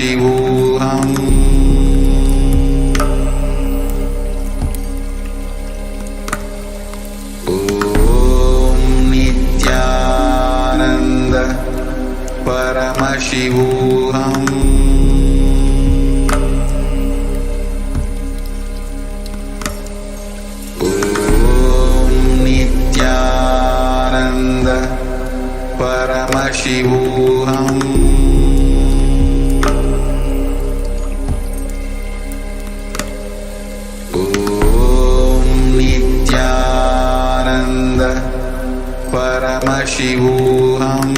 Paramashivoham. Om Nithyananda Paramashivoham. Om Nithyananda Paramashivoham. Om Nithyananda Paramashivoham.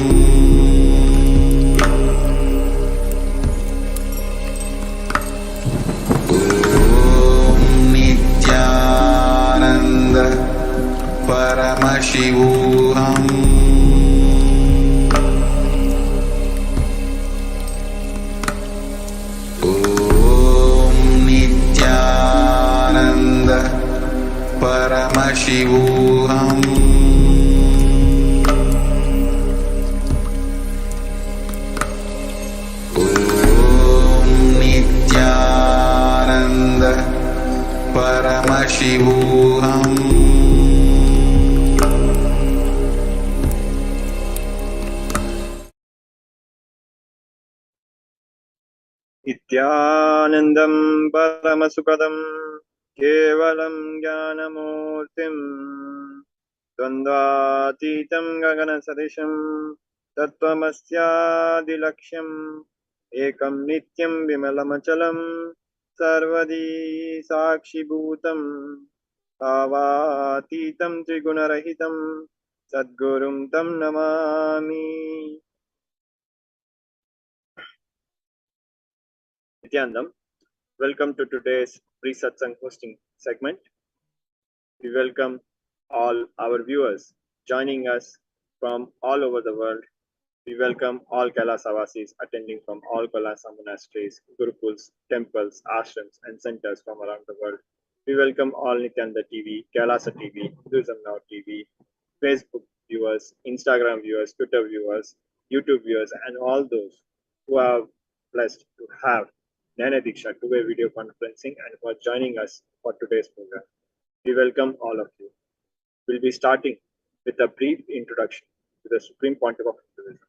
Om Nithyananda Paramashivoham. Om Nithyananda Paramashivoham. Om Nithyananda Paramashivoham. Nithyanandam Paramasukadam Kevalam Jnanamurtim Dvandvatitam Gaganasadisham Tattvamasyaadilaksham Ekam Nityam Vimalamachalam Sarvadi Sakshibhutam Bhavatitam Trigunarahitam Sadgurum Tam Namami. Nithyanandam, welcome to today's pre-Satsang hosting segment. We welcome all our viewers joining us from all over the world. We welcome all KAILASA vasis attending from all KAILASA monasteries, gurukuls, temples, ashrams, and centers from around the world. We welcome all Nithyananda TV, KAILASA TV, Hinduism Now TV, Facebook viewers, Instagram viewers, Twitter viewers, YouTube viewers, and all those who are blessed to have Jnana Diksha two-way video conferencing and who are joining us for today's program. We welcome all of you. We'll be starting with a brief introduction to the Supreme Pontiff of Hinduism.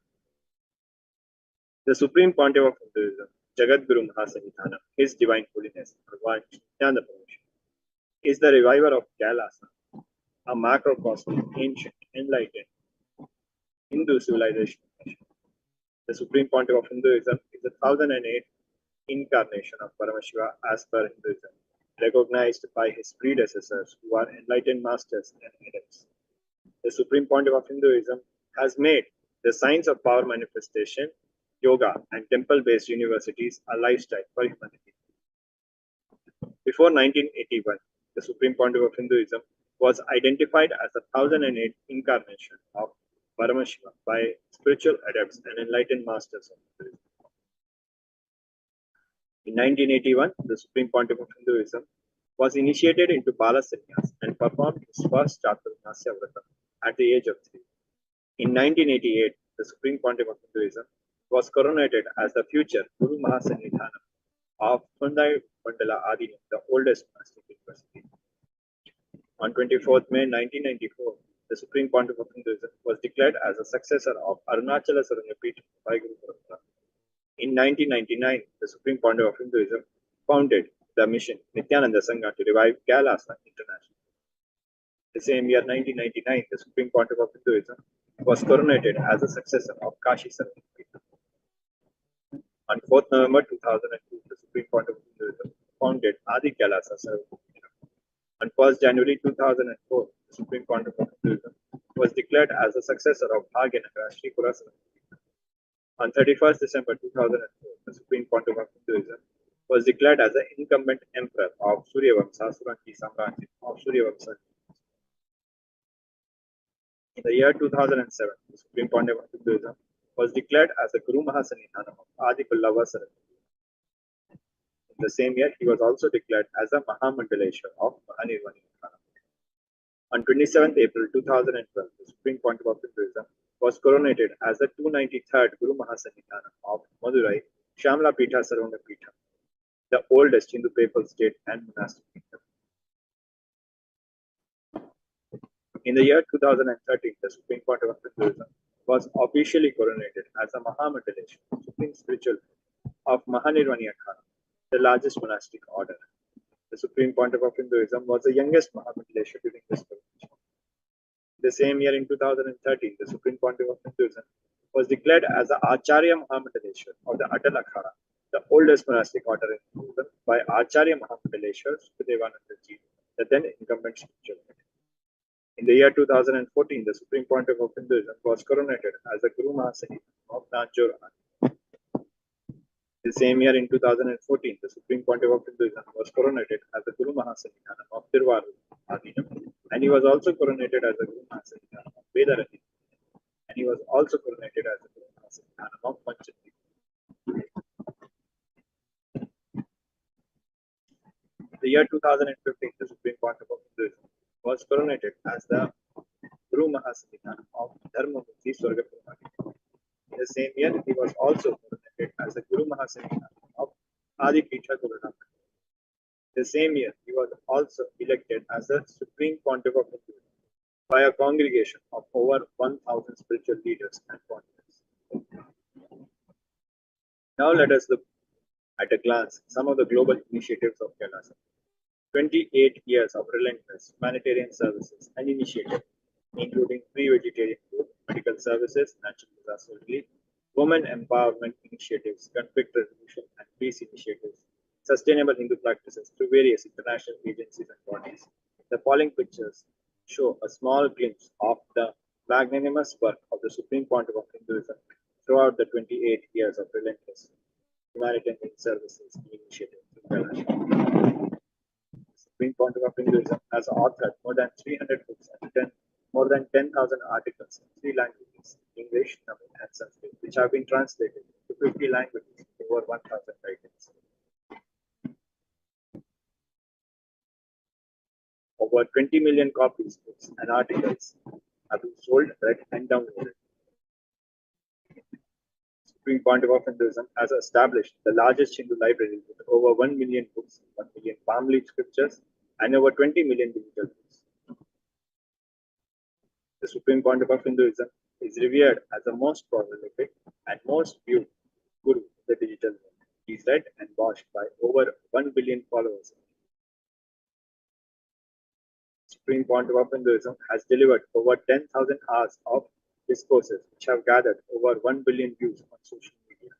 The Supreme Pontiff of Hinduism, Jagat Guru Mahasanithanam, His Divine Holiness, Bhagwan Nithyananda Paramashivam, is the reviver of KAILASA, a macrocosmic, ancient, enlightened Hindu civilization. The Supreme Pontiff of Hinduism is the 1008th incarnation of Paramashiva as per Hinduism, recognized by his predecessors who are enlightened masters and adepts. The Supreme Pontiff of Hinduism has made the science of power manifestation, yoga, and temple-based universities a lifestyle for humanity. Before 1981, the Supreme Pontiff of Hinduism was identified as the 1008th incarnation of Paramashiva by spiritual adepts and enlightened masters of Hinduism. In 1981, the Supreme Pontiff of Hinduism was initiated into Bala Sannyas and performed his first Chaturmasya Vratam at the age of 3. In 1988, the Supreme Pontiff of Hinduism was coronated as the future Guru Mahasanithanam of Thundai Mandala Adinam, the oldest monastic university. On 24th May 1994, the Supreme Pontiff of Hinduism was declared as a successor of Arunachala Sarunapita by Guru Parampara. In 1999, the Supreme Pontiff of Hinduism founded the mission Nithyananda Sangha to revive KAILASA International. The same year, 1999, the Supreme Pontiff of Hinduism was coronated as a successor of Kashi Sarunapita. On 4th November 2002, the Supreme Pontiff of Hinduism founded Adi KAILASA Sarunapita. On 1st January 2004, the Supreme Pontiff of Hinduism was declared as a successor of Bhagyanagar Sri Kurasana. On 31st December 2004, the Supreme Pontiff of Hinduism was declared as the incumbent emperor of Suryavamsa Suranki Samrajya of Suryavamsa. In the year 2007, the Supreme Pontiff of Hinduism was declared as the Guru Mahasanithanam of Adi Pallava Saraswati. In the same year, he was also declared as a Mahamandaleshwar of Mahanirvanithanam. On 27th April 2012, the Supreme Pontiff of Hinduism was coronated as the 293rd Guru Mahasanithanam of Madurai Shamla Pitha Sarvana Pitha, the oldest Hindu papal state and monastic kingdom. In the year 2013, the Supreme Court of Hinduism was officially coronated as a Mahamandalesh, Supreme Spiritual of Mahanirvani Akhara, the largest monastic order. The Supreme Pontiff of Hinduism was the youngest Mahamandalesha during this coronation. The same year in 2013, the Supreme Pontiff of Hinduism was declared as the Acharya Mahamandalesha of the Atal Akhara, the oldest monastic order in Hinduism, by Acharya Mahamandalesha Sukadevananda Ji, the then incumbent spiritual head. In the year 2014, the Supreme Pontiff of Hinduism was coronated as the Guru Mahasani of Nanjor. The same year in 2014, the Supreme Pontiff of Hinduism was coronated as the Guru Mahasannidhanam of Tiruvarur Adinam, and he was also coronated as the Guru Mahasannidhanam of Vedarati, and he was also coronated as the Guru Mahasannidhanam of Panchati. The year 2015, the Supreme Pontiff of Hinduism was coronated as the Guru Mahasannidhanam of Dharmamurti Swargapurmati. In the same year, he was also coronated as the Guru Mahasannidhanam of Adipitha Gurunaka. The same year, he was also elected as the Supreme Pontiff of Hinduism by a congregation of over 1,000 spiritual leaders and pontiffs. Now let us look at a glance some of the global initiatives of KAILASA. 28 years of relentless humanitarian services and initiatives, including free vegetarian food, medical services, natural disaster relief, women empowerment initiatives, conflict resolution and peace initiatives, sustainable Hindu practices through various international agencies and bodies. The following pictures show a small glimpse of the magnanimous work of the Supreme Pontiff of Hinduism throughout the 28 years of relentless humanitarian services and initiatives in Kailash. Supreme Pontiff of Hinduism has authored more than 300 books and written more than 10,000 articles in 3 languages, English, Tamil, and Sanskrit, which have been translated to 50 languages, over 1,000 titles. Over 20 million copies, books, and articles have been sold, read, and downloaded. Supreme Pontiff of Hinduism has established the largest Hindu library with over 1 million books, 1 million palm leaf scriptures, and over 20 million digital books. The Supreme Pontiff of Hinduism is revered as the most prolific and most viewed guru in the digital world. He is read and watched by over 1 billion followers. Supreme Pontiff of Hinduism has delivered over 10,000 hours of discourses which have gathered over 1 billion views on social media.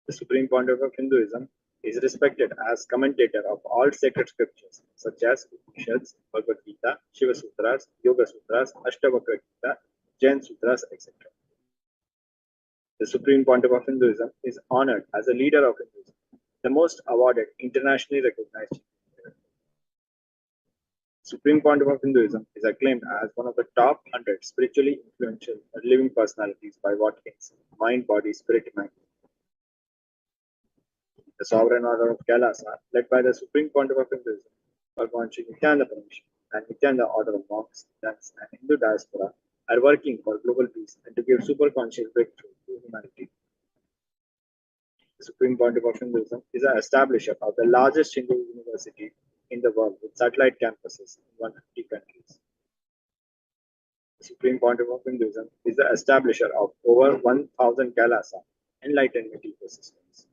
The Supreme Pontiff of Hinduism is respected as commentator of all sacred scriptures such as Upanishads, Bhagavad Gita, Shiva Sutras, Yoga Sutras, Ashtavakra Gita, Jain Sutras, etc. The Supreme Pontiff of Hinduism is honored as a leader of Hinduism, the most awarded internationally recognized. Supreme Pontiff of Hinduism is acclaimed as one of the top 100 spiritually influential living personalities by Watkins, Mind, Body, Spirit magazine. The Sovereign Order of KAILASA, led by the Supreme Pontiff of Hinduism, Bhagwan Sri Nithyananda Paramashivam, and Nithyananda Order of Monks, Nuns, and Hindu diaspora, are working for global peace and to give superconscious breakthrough to humanity. The Supreme Pontiff of Hinduism is the establisher of the largest Hindu university in the world with satellite campuses in 150 countries. The Supreme Pontiff of Hinduism is the establisher of over 1,000 KAILASA Enlightenment ecosystems.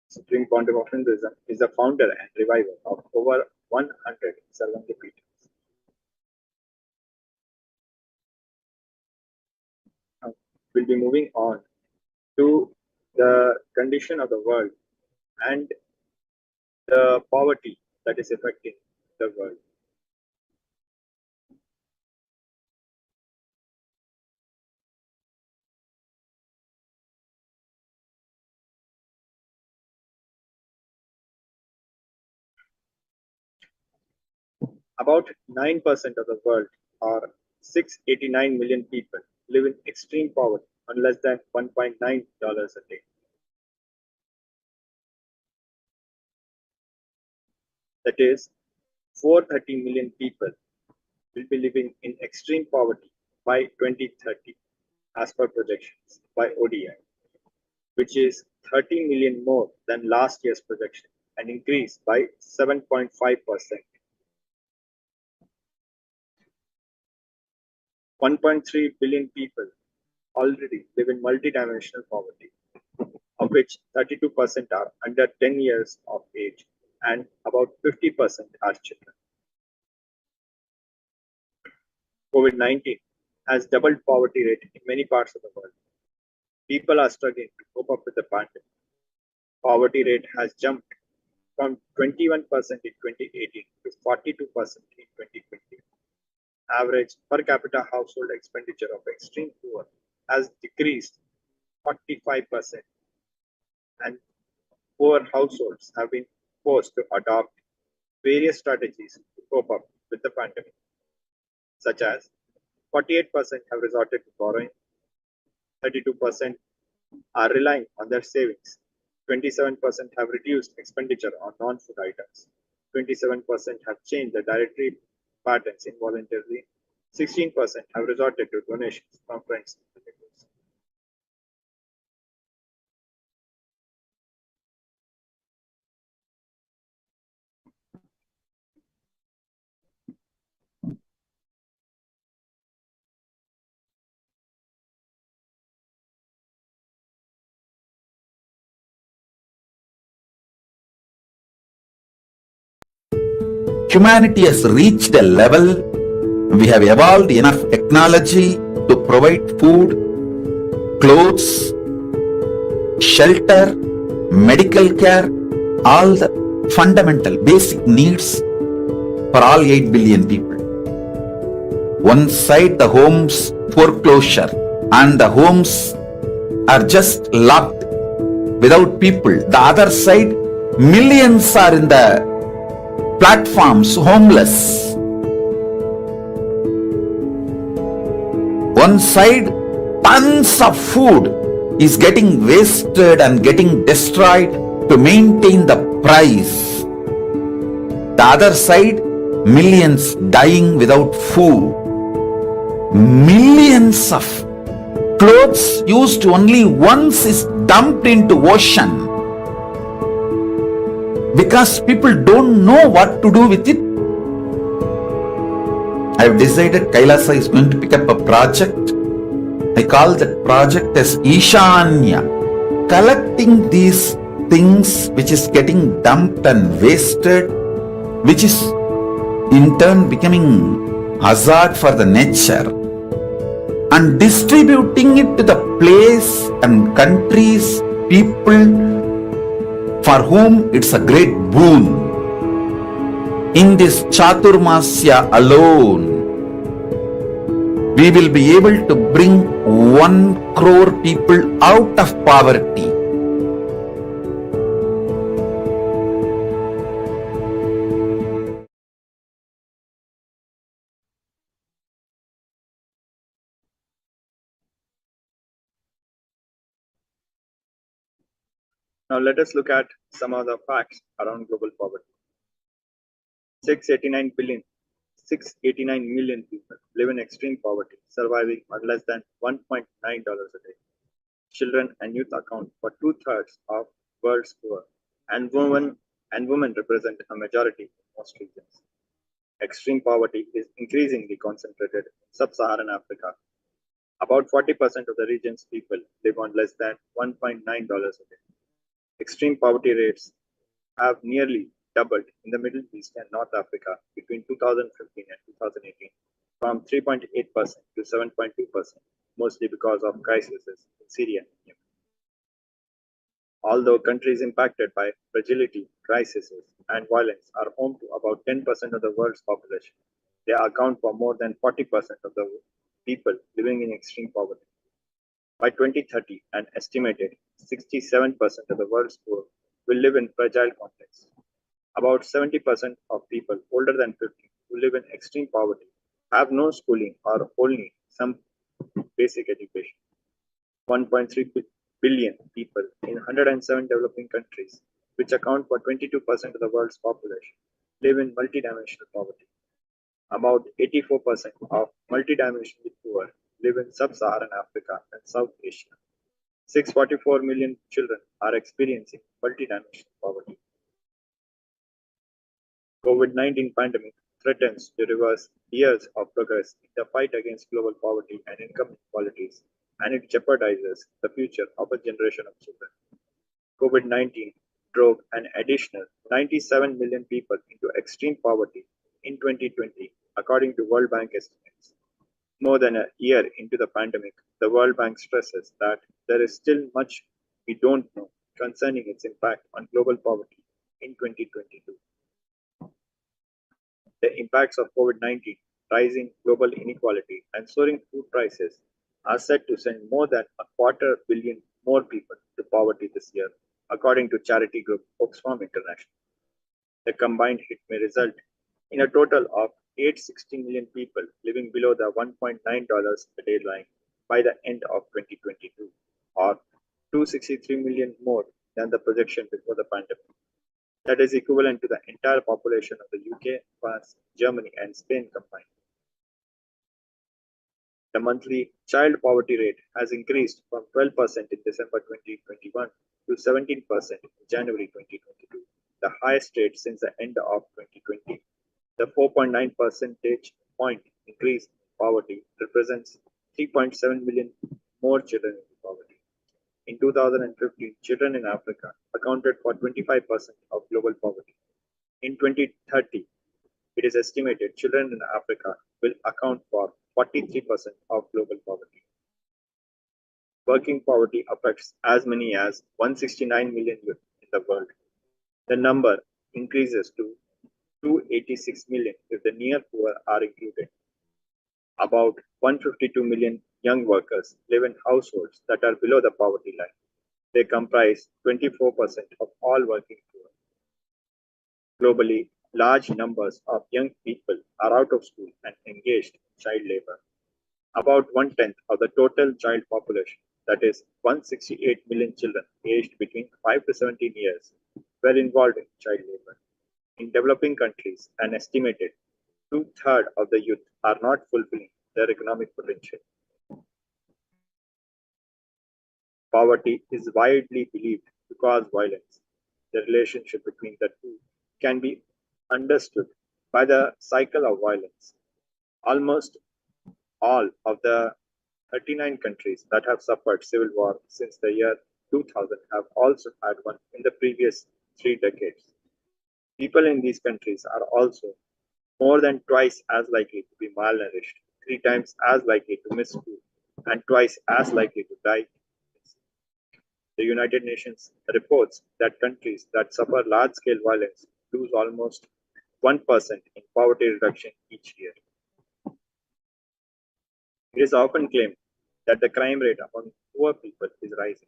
Supreme Pontiff of Hinduism is the founder and reviver of over 100 Sarvanga Pithas. Now, we'll be moving on to the condition of the world and the poverty that is affecting the world. About 9% of the world, or 689 million people, live in extreme poverty on less than $1.9 a day. That is, 430 million people will be living in extreme poverty by 2030, as per projections by ODI, which is 30 million more than last year's projection, an increase by 7.5%. 1.3 billion people already live in multidimensional poverty, of which 32% are under 10 years of age and about 50% are children. COVID-19 has doubled poverty rate in many parts of the world. People are struggling to cope up with the pandemic. Poverty rate has jumped from 21% in 2018 to 42% in 2020. Average per capita household expenditure of extreme poor has decreased 45%, and poor households have been forced to adopt various strategies to cope up with the pandemic, such as 48% have resorted to borrowing, 32% are relying on their savings, 27% have reduced expenditure on non-food items, 27% have changed their dietary patterns involuntarily, 16% have resorted to donations from friends and relatives. Humanity has reached a level, we have evolved enough technology to provide food, clothes, shelter, medical care, all the fundamental basic needs for all 8 billion people. One side the homes foreclosure and the homes are just locked without people. The other side, millions are in the platforms homeless. One side, tons of food is getting wasted and getting destroyed to maintain the price. The other side, millions dying without food. Millions of clothes used only once is dumped into ocean because people don't know what to do with it. I have decided KAILASA is going to pick up a project. I call that project as Ishanya, collecting these things which is getting dumped and wasted, which is in turn becoming hazard for the nature, and distributing it to the place and countries, people for whom it's a great boon. In this Chaturmasya alone, we will be able to bring 1 crore people out of poverty. Now let us look at some of the facts around global poverty. 689 million people live in extreme poverty, surviving on less than $1.9 a day. Children and youth account for 2/3 of world's poor, and women represent a majority in most regions. Extreme poverty is increasingly concentrated in sub-Saharan Africa. About 40% of the region's people live on less than $1.9 a day. Extreme poverty rates have nearly doubled in the Middle East and North Africa between 2015 and 2018, from 3.8% to 7.2%, mostly because of crises in Syria and Yemen. Although countries impacted by fragility, crises, and violence are home to about 10% of the world's population, they account for more than 40% of the people living in extreme poverty. By 2030, an estimated 67% of the world's poor will live in fragile contexts. About 70% of people older than 50 who live in extreme poverty have no schooling or only some basic education. 1.3 billion people in 107 developing countries, which account for 22% of the world's population, live in multidimensional poverty. About 84% of multidimensionally poor live in sub-Saharan Africa and South Asia. 644 million children are experiencing multidimensional poverty. COVID-19 pandemic threatens to reverse years of progress in the fight against global poverty and income inequalities, and it jeopardizes the future of a generation of children. COVID-19 drove an additional 97 million people into extreme poverty in 2020, according to World Bank estimates. More than a year into the pandemic, the World Bank stresses that there is still much we don't know concerning its impact on global poverty in 2022. The impacts of COVID-19, rising global inequality, and soaring food prices are set to send more than a quarter billion more people to poverty this year, according to charity group Oxfam International. The combined hit may result in a total of 860 million people living below the $1.9 a day line by the end of 2022, or 263 million more than the projection before the pandemic. That is equivalent to the entire population of the UK, France, Germany, and Spain combined. The monthly child poverty rate has increased from 12% in December 2021 to 17% in January 2022, the highest rate since the end of 2020. The 4.9 percentage point increase in poverty represents 3.7 million more children in poverty. In 2015, children in Africa accounted for 25% of global poverty. In 2030, it is estimated children in Africa will account for 43% of global poverty. Working poverty affects as many as 169 million youth in the world. The number increases to 286 million if the near poor are included. About 152 million young workers live in households that are below the poverty line. They comprise 24% of all working poor. Globally, large numbers of young people are out of school and engaged in child labor. About 1/10 of the total child population, that is 168 million children aged between 5 to 17 years, were involved in child labor. In developing countries, an estimated 2/3 of the youth are not fulfilling their economic potential. Poverty is widely believed to cause violence. The relationship between the two can be understood by the cycle of violence. Almost all of the 39 countries that have suffered civil war since the year 2000 have also had one in the previous 3 decades. People in these countries are also more than twice as likely to be malnourished, 3 times as likely to miss food, and twice as likely to die. The United Nations reports that countries that suffer large-scale violence lose almost 1% in poverty reduction each year. It is often claimed that the crime rate among poor people is rising.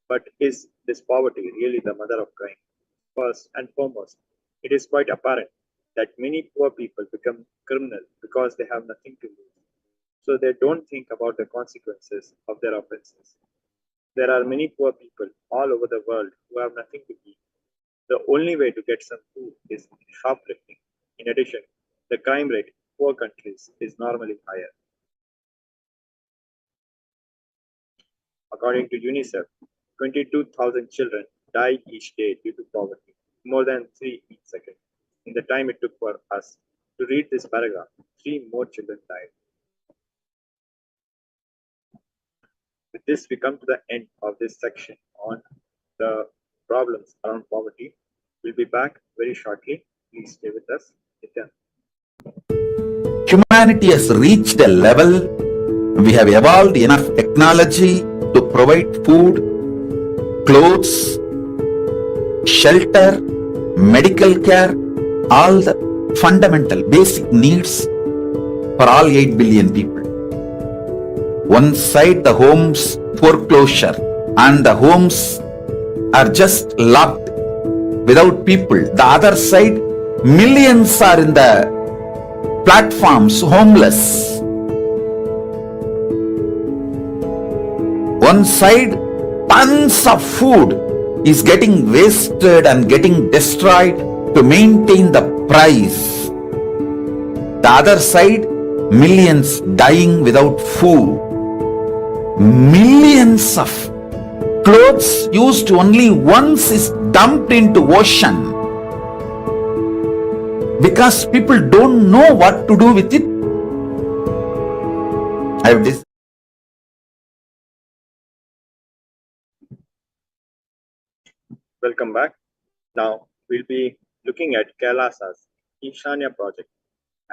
But is this poverty really the mother of crime? First and foremost, it is quite apparent that many poor people become criminal because they have nothing to lose. So they don't think about the consequences of their offenses. There are many poor people all over the world who have nothing to eat. The only way to get some food is shoplifting. In addition, the crime rate in poor countries is normally higher. According to UNICEF, 22,000 children die each day due to poverty, more than 3 each second. In the time it took for us to read this paragraph, 3 more children died. With this, we come to the end of this section on the problems around poverty. We'll be back very shortly. Please stay with us. Humanity has reached a level, we have evolved enough technology to provide food, clothes, shelter, medical care, all the fundamental basic needs for all 8 billion people. One side the homes foreclosure and the homes are just locked without people. The other side, millions are in the platforms homeless. One side, tons of food is getting wasted and getting destroyed to maintain the price. The other side, millions dying without food, millions of clothes used only once is dumped into ocean because people don't know what to do with it. I have this. Welcome back. Now we'll be looking at KAILASA's Ishanya project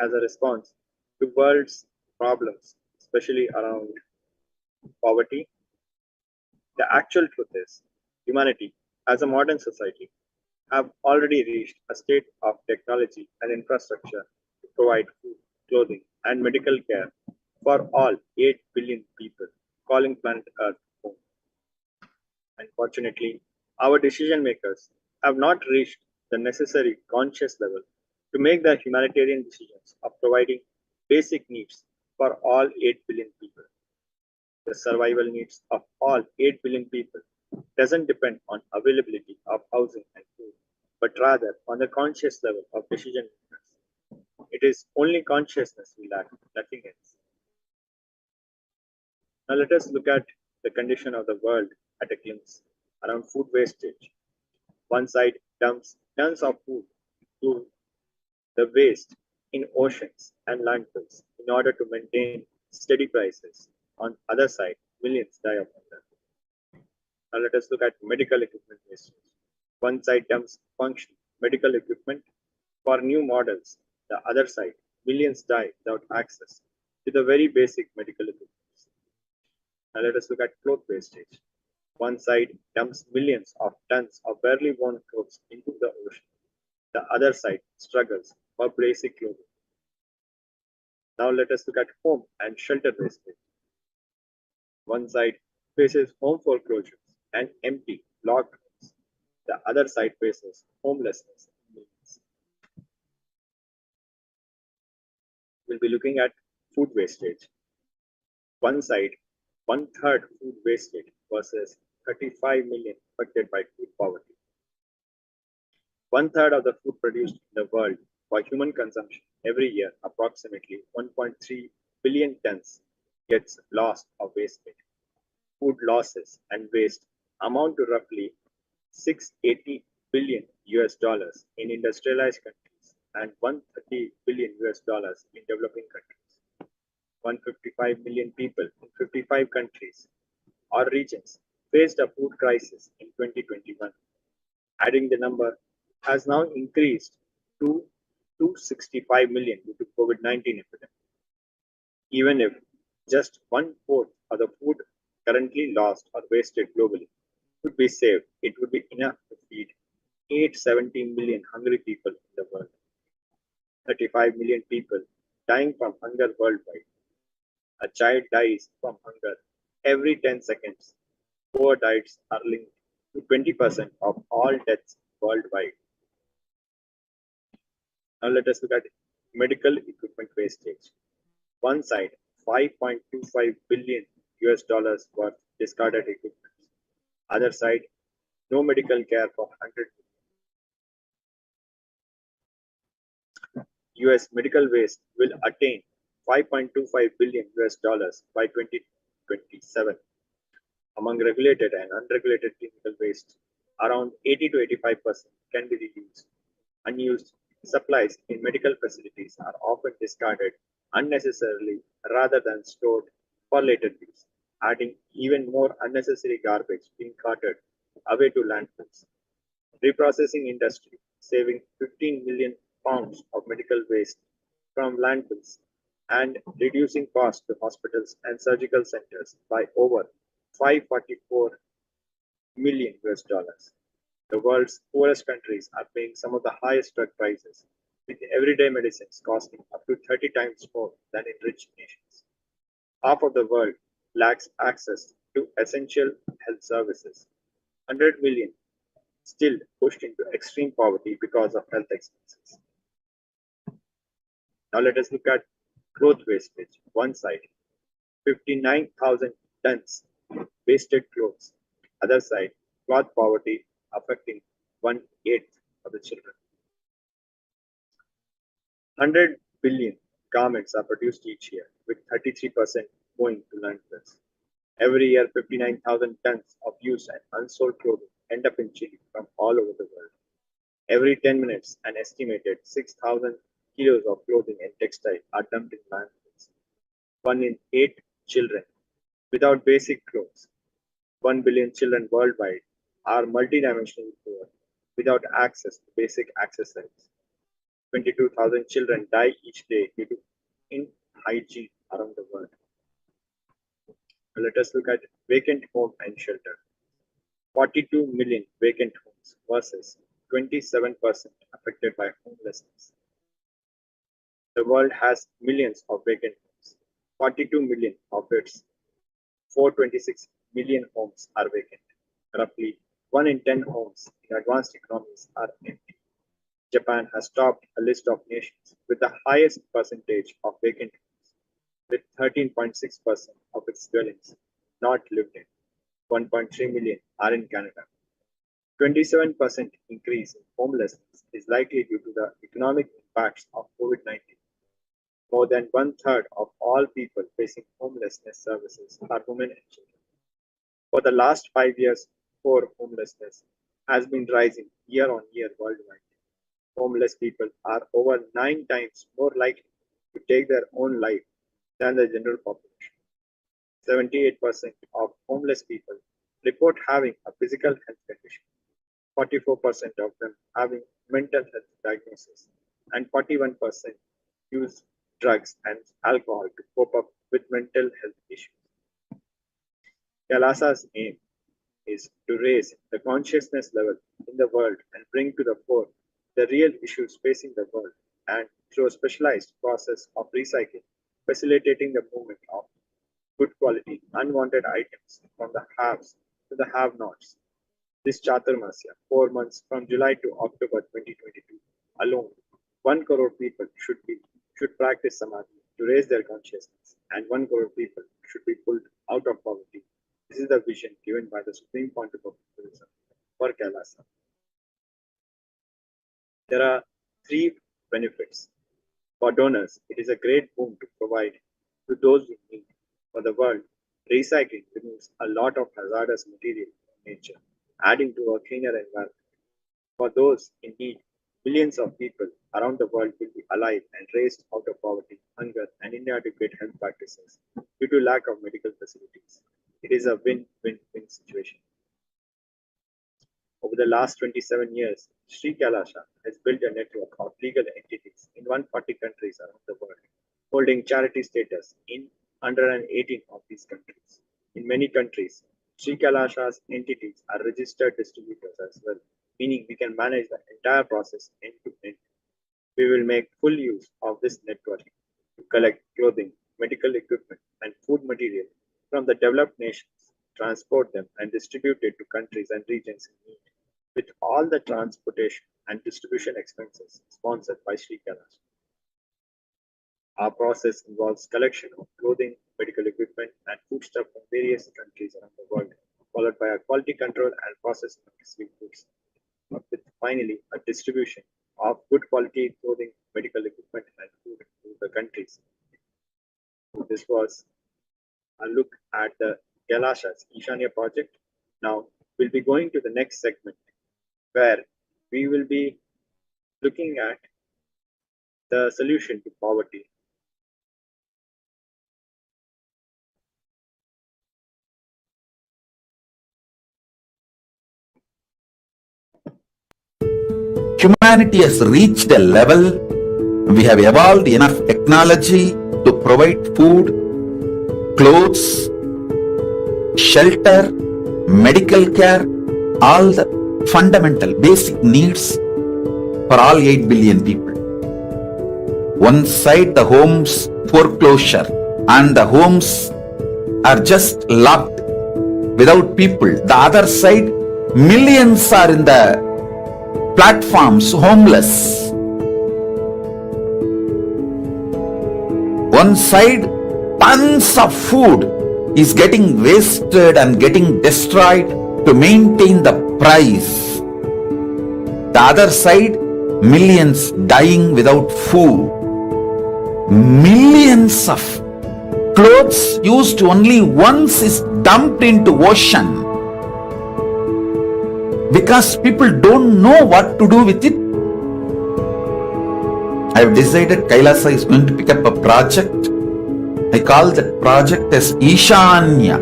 as a response to world's problems, especially around poverty. The actual truth is, humanity as a modern society have already reached a state of technology and infrastructure to provide food, clothing, and medical care for all 8 billion people calling planet Earth home. Unfortunately, our decision makers have not reached the necessary conscious level to make the humanitarian decisions of providing basic needs for all 8 billion people. The survival needs of all 8 billion people doesn't depend on availability of housing and food, but rather on the conscious level of decision makers. It is only consciousness we lack, nothing else. Now let us look at the condition of the world at a glimpse around food wastage. One side dumps tons of food to the waste in oceans and landfills in order to maintain steady prices. On other side, millions die of hunger. Now let us look at medical equipment wastage. One side dumps functional medical equipment for new models. The other side, millions die without access to the very basic medical equipment. Now let us look at cloth wastage. One side dumps millions of tons of barely worn clothes into the ocean. The other side struggles for basic clothing. Now let us look at home and shelter wastage. One side faces home foreclosures and empty, locked homes. The other side faces homelessness. We'll be looking at food wastage. One side, one-third food wasted versus 35 million affected by food poverty. One-third of the food produced in the world for human consumption every year, approximately 1.3 billion tons, gets lost or wasted. Food losses and waste amount to roughly 680 billion US dollars in industrialized countries and 130 billion US dollars in developing countries. 155 million people in 55 countries or regions faced a food crisis in 2021. Adding the number has now increased to 265 million due to COVID-19 epidemic. Even if just 1/4 of the food currently lost or wasted globally could be saved, it would be enough to feed 870 million hungry people in the world. 35 million people dying from hunger worldwide. A child dies from hunger every 10 seconds. Poor diets are linked to 20% of all deaths worldwide. Now let us look at medical equipment wastage. One side, 5.25 billion US dollars worth discarded equipment. Other side, no medical care for 100 million. US medical waste will attain 5.25 billion US dollars by 2027. Among regulated and unregulated clinical waste, around 80 to 85% can be reused. Unused supplies in medical facilities are often discarded unnecessarily rather than stored for later use, adding even more unnecessary garbage being carted away to landfills. Reprocessing industry saving 15 million pounds of medical waste from landfills and reducing costs to hospitals and surgical centers by over 544 million US dollars. The world's poorest countries are paying some of the highest drug prices, with everyday medicines costing up to 30 times more than in rich nations. Half of the world lacks access to essential health services. 100 million still pushed into extreme poverty because of health expenses. Now let us look at cloth wastage. One side, 59,000 tons wasted clothes. Other side, cloth poverty affecting 1/8 of the children. 100 billion garments are produced each year, with 33% going to landfills. Every year, 59,000 tons of used and unsold clothing end up in Chile from all over the world. Every 10 minutes, an estimated 6,000 kilos of clothing and textile are dumped in landfills. 1 in 8 children without basic clothes. 1 billion children worldwide are multidimensionally poor without access to basic accessories. 22,000 children die each day due to inhygiene around the world. Now let us look at vacant home and shelter. 42 million vacant homes versus 27% affected by homelessness. The world has millions of vacant homes. 42 million of its 426 million homes are vacant. Roughly 1 in 10 homes in advanced economies are empty. Japan has topped a list of nations with the highest percentage of vacant homes, with 13.6% of its dwellings not lived in. 1.3 million are in Canada. 27% increase in homelessness is likely due to the economic impacts of COVID-19. More than 1/3 of all people facing homelessness services are women and children. For the last 5 years, core homelessness has been rising year on year worldwide. Homeless people are over 9 times more likely to take their own life than the general population. 78% of homeless people report having a physical health condition, 44% of them having mental health diagnosis, and 41% use drugs and alcohol to cope up with mental health issues. KAILASA's aim is to raise the consciousness level in the world and bring to the fore the real issues facing the world, and through a specialized process of recycling, facilitating the movement of good quality, unwanted items from the haves to the have-nots. This Chaturmasya, 4 months from July to October 2022 alone, 1 crore people should practice Samadhi to raise their consciousness, and 1 crore people should be pulled out of poverty. This is the vision given by the Supreme Pontiff of Buddhism for KAILASA. There are 3 benefits. For donors, it is a great boon to provide to those in need. For the world, recycling removes a lot of hazardous material from nature, adding to a cleaner environment. For those in need, millions of people around the world will be alive and raised out of poverty, hunger, and inadequate health practices due to lack of medical facilities. It is a win-win-win situation. Over the last 27 years, Sri KAILASA has built a network of legal entities in 140 countries around the world, holding charity status in 118 of these countries. In many countries, Sri KAILASA's entities are registered distributors as well, meaning we can manage the entire process end to end. We will make full use of this network to collect clothing, medical equipment, and food material from the developed nations, transport them, and distribute it to countries and regions in need, with all the transportation and distribution expenses sponsored by Sri KAILASA. Our process involves collection of clothing, medical equipment, and foodstuff from various countries around the world, followed by a quality control and processing of received goods, with finally a distribution of good quality clothing, medical equipment, and food to the countries. So this was a look at the KAILASA's Ishanya project. Now we'll be going to the next segment, where we will be looking at the solution to poverty. Humanity has reached a level, we have evolved enough technology to provide food, clothes, shelter, medical care, all the fundamental basic needs for all 8 billion people. One side the homes foreclosure and the homes are just locked without people. The other side, millions are in the platforms homeless. One side, tons of food is getting wasted and getting destroyed to maintain the price. The other side, millions dying without food. millions of clothes used only once is dumped into ocean because people don't know what to do with it. I have decided KAILASA is going to pick up a project. I call that project as Ishanya,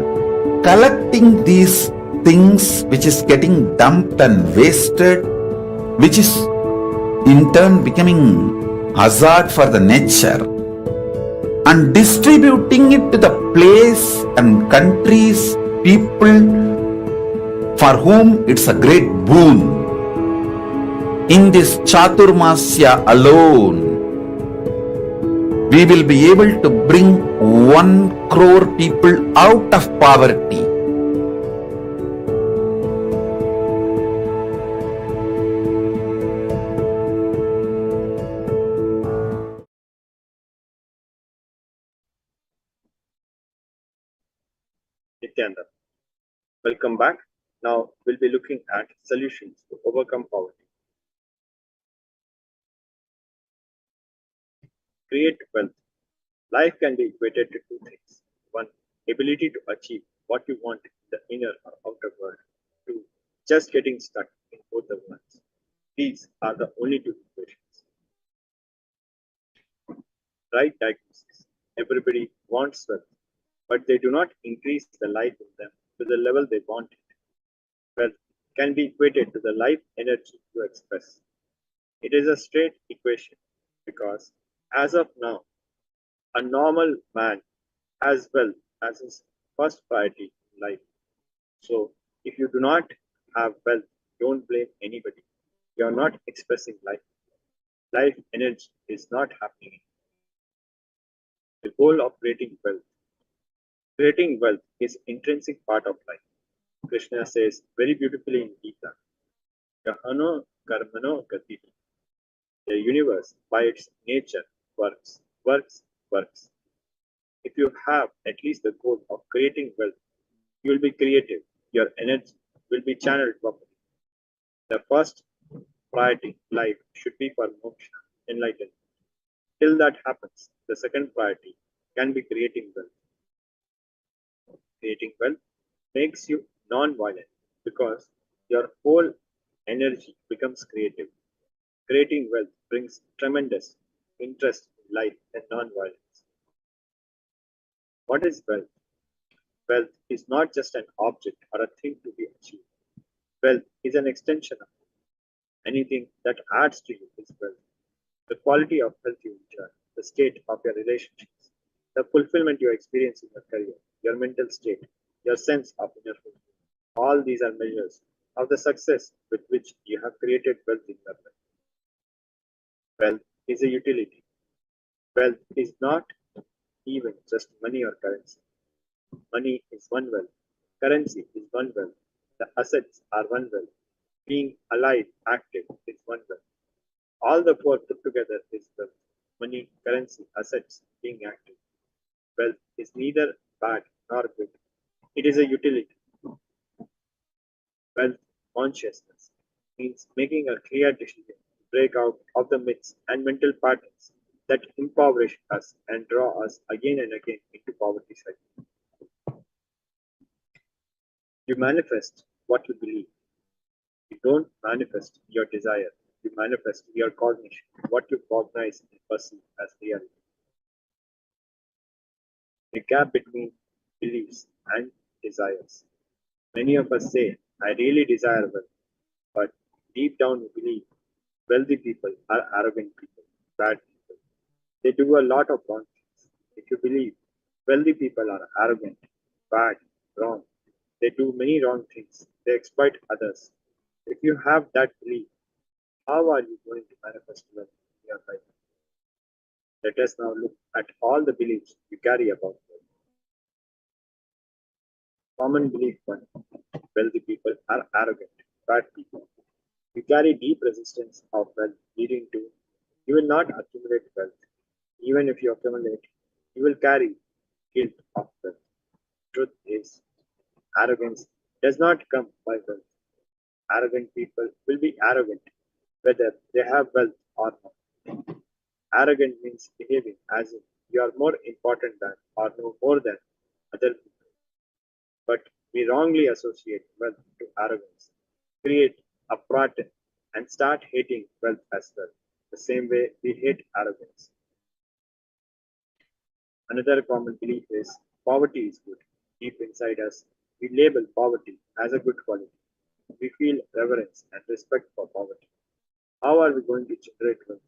collecting these things which is getting dumped and wasted, which is in turn becoming hazard for the nature, and distributing it to the place and countries, people for whom it's a great boon. In this Chaturmasya alone, we will be able to bring 1 crore people out of poverty. Nithyananda, welcome back. Now we'll be looking at solutions to overcome poverty. Create wealth. Life can be equated to 2 things. 1, ability to achieve what you want in the inner or outer world. 2, just getting stuck in both the worlds. These are the only 2 equations. Right diagnosis. Everybody wants wealth, but they do not increase the life in them to the level they want it. Wealth can be equated to the life energy you express. It is a straight equation because as of now, a normal man has wealth as his first priority in life. So if you do not have wealth, don't blame anybody. You are not expressing life. Life energy is not happening. The goal of creating wealth. Creating wealth is intrinsic part of life. Krishna says very beautifully in Gita, Gahano Karmano Gati. The universe by its nature works, works, works. If you have at least the goal of creating wealth, you will be creative. Your energy will be channeled properly. The first priority in life should be for moksha, enlightenment. Till that happens, the second priority can be creating wealth. Creating wealth makes you non-violent because your whole energy becomes creative. Creating wealth brings tremendous interest in life and non-violence. What is wealth? Wealth is not just an object or a thing to be achieved. Wealth is an extension of you. Anything that adds to you is wealth. The quality of health you enjoy, the state of your relationships, the fulfillment you experience in your career, your mental state, your sense of inner fulfillment. All these are measures of the success with which you have created wealth in your life. Wealth is a utility. Wealth is not even just money or currency. Money is one wealth. Currency is one wealth. The assets are one wealth. Being alive, active is one wealth. All the 4 put together is wealth. Money, currency, assets, being active. Wealth is neither bad nor good. It is a utility. Wealth consciousness means making a clear decision to break out of the myths and mental patterns that impoverish us and draw us again and again into poverty cycle. You manifest what you believe. You don't manifest your desire. You manifest your cognition, what you cognize and perceive as reality. The gap between beliefs and desires. Many of us say, I really desire wealth, but deep down we believe wealthy people are arrogant people, bad people. They do a lot of wrong things. If you believe wealthy people are arrogant, bad, wrong, they do many wrong things. They exploit others. If you have that belief, how are you going to manifest wealth in your life? Let us now look at all the beliefs you carry about wealth. Common belief 1. Wealthy people are arrogant, bad people. You carry deep resistance of wealth, leading to you will not accumulate wealth. Even if you accumulate, you will carry guilt of wealth. Truth is, arrogance does not come by wealth. Arrogant people will be arrogant whether they have wealth or not. Arrogant means behaving as if you are more important than or know more than other people. But we wrongly associate wealth to arrogance, create a pattern, and start hating wealth as well, the same way we hate arrogance. Another common belief is poverty is good. Deep inside us, we label poverty as a good quality. We feel reverence and respect for poverty. How are we going to generate wealth?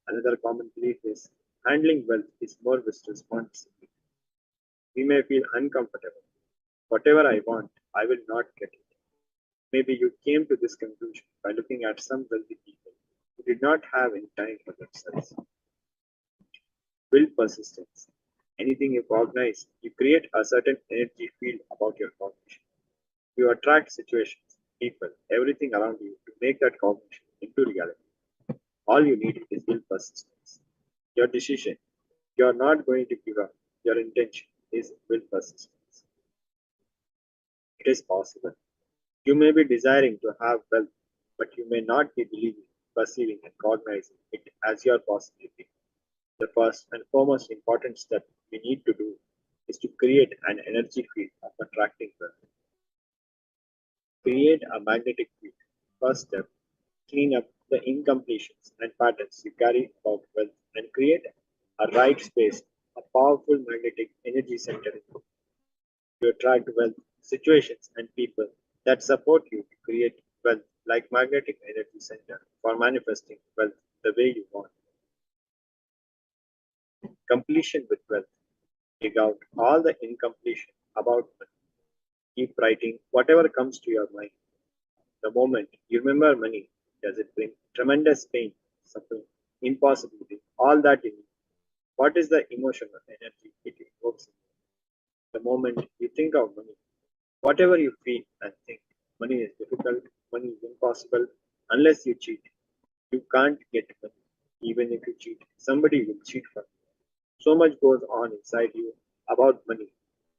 Another common belief is handling wealth is more with responsibility. We may feel uncomfortable. Whatever I want, I will not get it. Maybe you came to this conclusion by looking at some wealthy people who did not have any time for themselves. Build persistence. Anything you cognize, you create a certain energy field about your cognition. You attract situations, people, everything around you to make that cognition into reality. All you need is will persistence. Your decision, you are not going to give up. Your intention is will persistence. It is possible. You may be desiring to have wealth, but you may not be believing, perceiving, and cognizing it as your possibility. The first and foremost important step we need to do is to create an energy field of attracting wealth. Create a magnetic field. First step, clean up the incompletions and patterns you carry about wealth and create a right space, a powerful magnetic energy center in you. You attract wealth, situations, and people that support you to create wealth like magnetic energy center for manifesting wealth the way you want. Completion with wealth. Dig out all the incompletion about money. Keep writing whatever comes to your mind. The moment you remember money, does it bring tremendous pain, suffering, impossibility, all that in you? What is the emotion or energy it evokes in you? The moment you think of money, whatever you feel and think, money is difficult, money is impossible, unless you cheat. You can't get money. Even if you cheat, somebody will cheat for you. So much goes on inside you about money.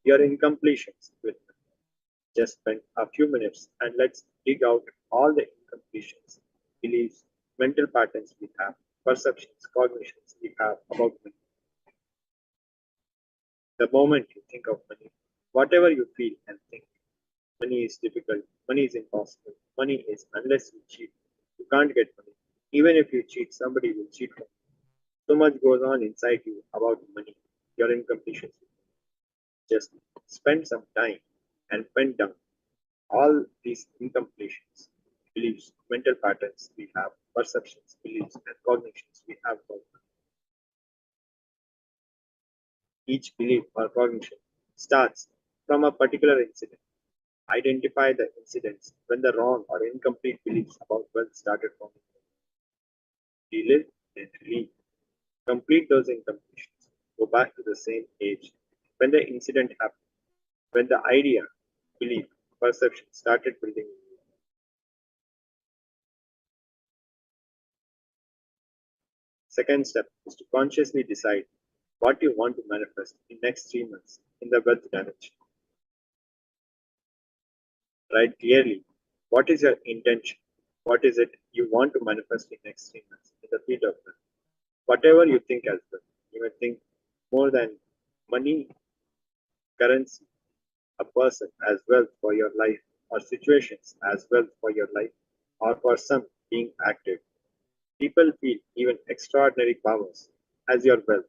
Your incompletions with money. Just spend a few minutes and let's dig out all the incompletions, beliefs, mental patterns we have, perceptions, cognitions we have about money. The moment you think of money, whatever you feel and think, money is difficult, money is impossible, money is unless you cheat, you can't get money. Even if you cheat, somebody will cheat for you. So much goes on inside you about money, your incompletions. Just spend some time and pen down all these incompletions, beliefs, mental patterns we have, perceptions, beliefs, and cognitions we have about money. Each belief or cognition starts from a particular incident. Identify the incidents when the wrong or incomplete beliefs about wealth started forming. Relive and relieve. Complete those incompletions. Go back to the same age when the incident happened, when the idea, belief, perception started building. Second step is to consciously decide what you want to manifest in next 3 months in the wealth dimension. Write clearly what is your intention, what is it you want to manifest in next 3 months in the field of wealth. Whatever you think as well, you may think more than money, currency, a person as wealth for your life, or situations as wealth for your life, or for some being active. People feel even extraordinary powers as your wealth.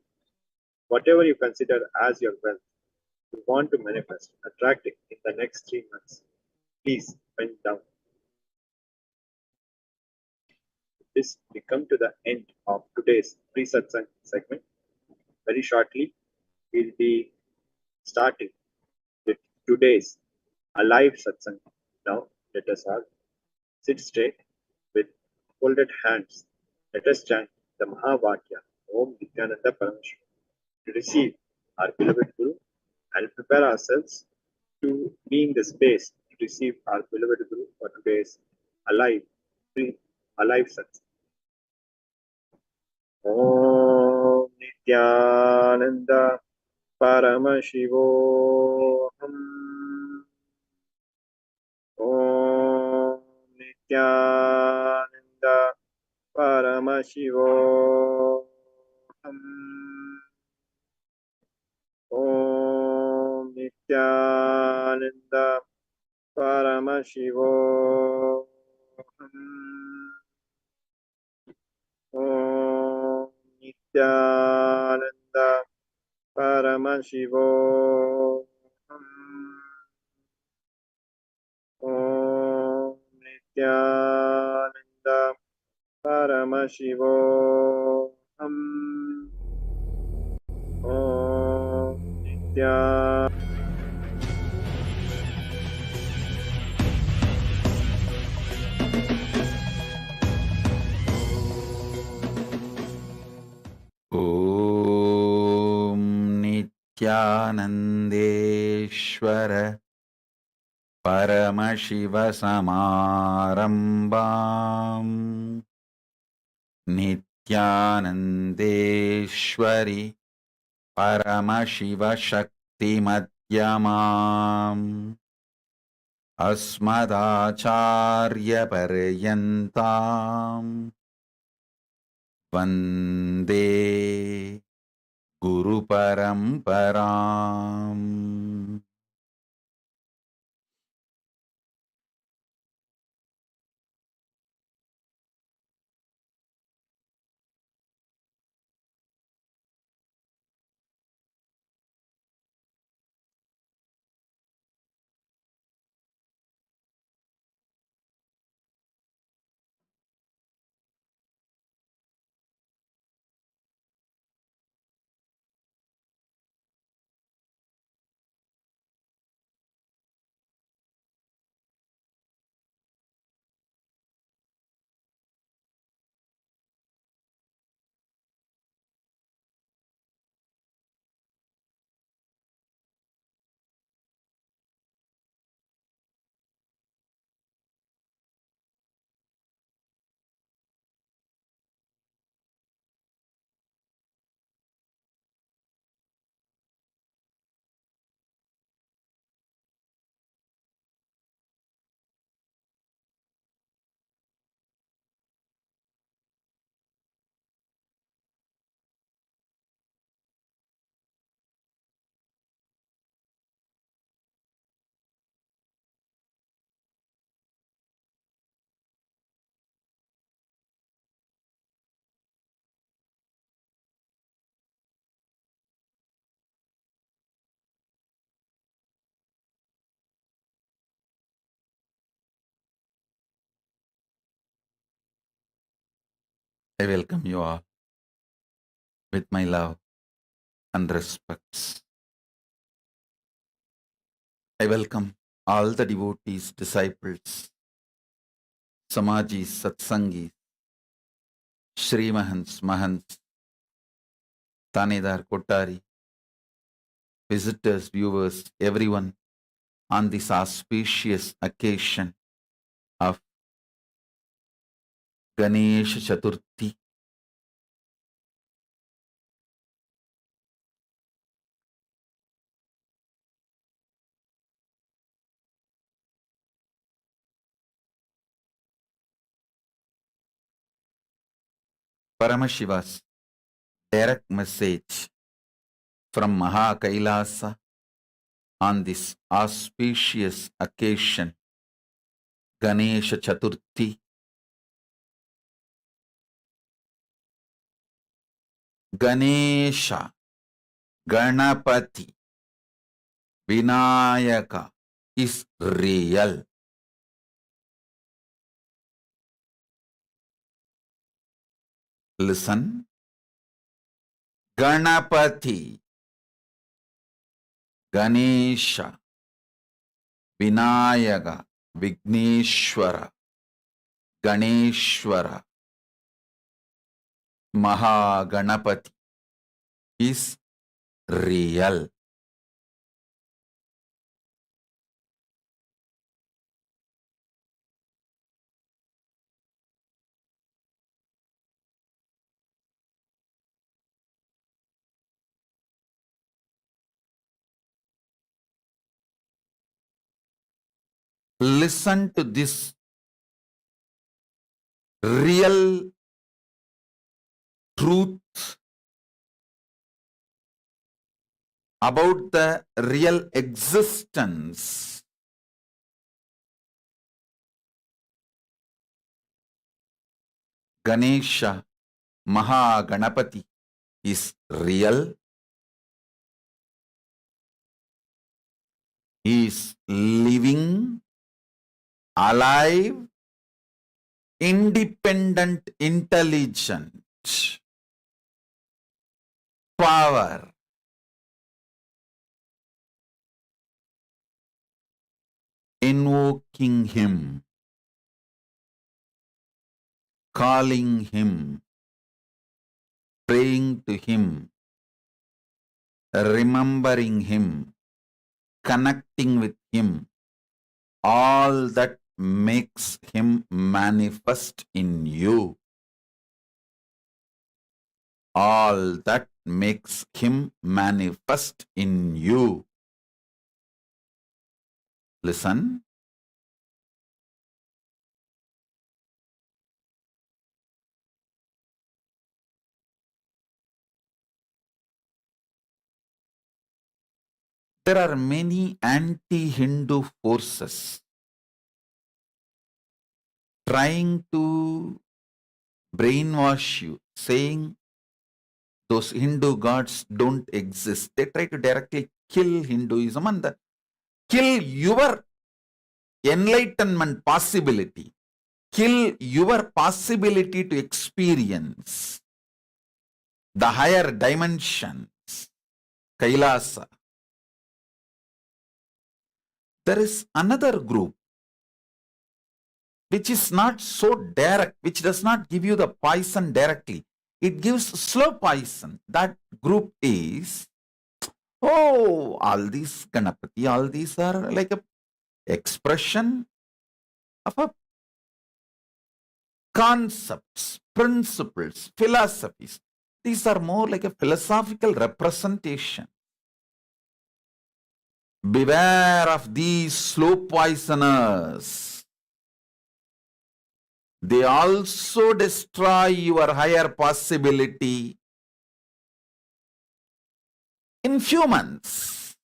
Whatever you consider as your wealth, you want to manifest, attract it in the next 3 months. Please pen down. With this, we come to the end of today's pre-satsang segment. Very shortly, we'll be starting with today's alive satsang. Now, let us all sit straight with folded hands. Let us chant the Mahavakya, Om Nithyananda Paramashivam, to receive our beloved Guru and prepare ourselves to be in the space to receive our beloved Guru for today's alive, free, alive satsang. Om Nithyananda Paramashivoham. Om Nithyananda Paramashivam. Paramashivoham. Om Nithyananda Paramashivoham. Om Nithyananda Paramashivoham. Om Nithyananda Paramashivoham. Om Nithyananda Om Nithyanandeshwara Paramashivasamarambam Nithyanandeshwari Paramashiva Shakti Madhyamam Asmadacharya Paryantam Vande Guru Paramparam. I welcome you all with my love and respects. I welcome all the devotees, disciples, Samajis, Satsangis, Shri Mahants, Mahants, Tanedar, Kotari, visitors, viewers, everyone on this auspicious occasion of Ganesha Chaturthi. Paramashiva's direct message from Maha KAILASA on this auspicious occasion, Ganesha Chaturthi. Ganesha, Ganapati, Vinayaka is real. Listen. Ganapati, Ganesha, Vinayaka, Vigneshwara, Ganeshwara, Mahaganapati is real. Listen to this real truth about the real existence, Ganesha Mahaganapati is real. He is living, alive, independent, intelligent, power. Invoking him, calling him, praying to him, remembering him, connecting with him, all that makes him manifest in you. All that makes him manifest in you. Listen. There are many anti-Hindu forces trying to brainwash you, saying those Hindu gods don't exist. They try to directly kill Hinduism and kill your enlightenment possibility, kill your possibility to experience the higher dimensions, KAILASA. There is another group which is not so direct, which does not give you the poison directly. It gives slow poison. That group is, oh, all these Ganapati, all these are like a expression of a concepts, principles, philosophies. These are more like a philosophical representation. Beware of these slow poisoners. They also destroy your higher possibility in few months.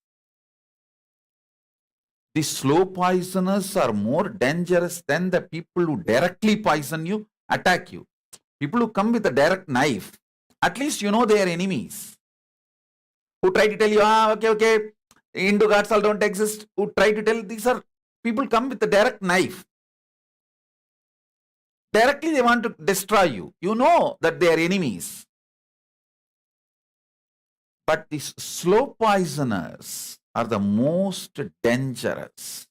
The slow poisoners are more dangerous than the people who directly poison you, attack you. People who come with a direct knife, at least you know they are enemies. Who try to tell you, okay, Hindu gods all don't exist. Who try to tell, these are people come with a direct knife. Directly they want to destroy you. You know that they are enemies. But these slow poisoners are the most dangerous.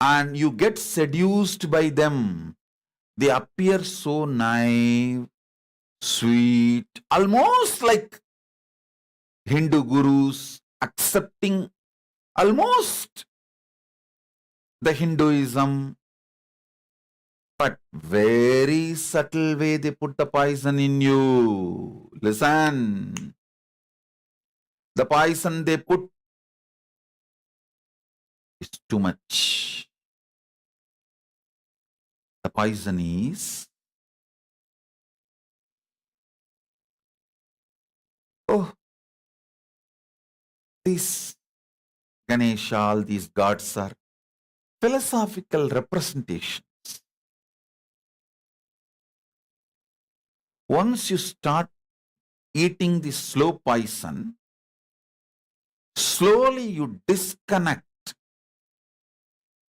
And you get seduced by them. They appear so naive, sweet, almost like Hindu gurus, accepting almost the Hinduism, but very subtle way they put the poison in you. Listen. The poison they put is too much. The poison is, oh, these Ganesha, all these gods are philosophical representations. Once you start eating the slow poison, slowly you disconnect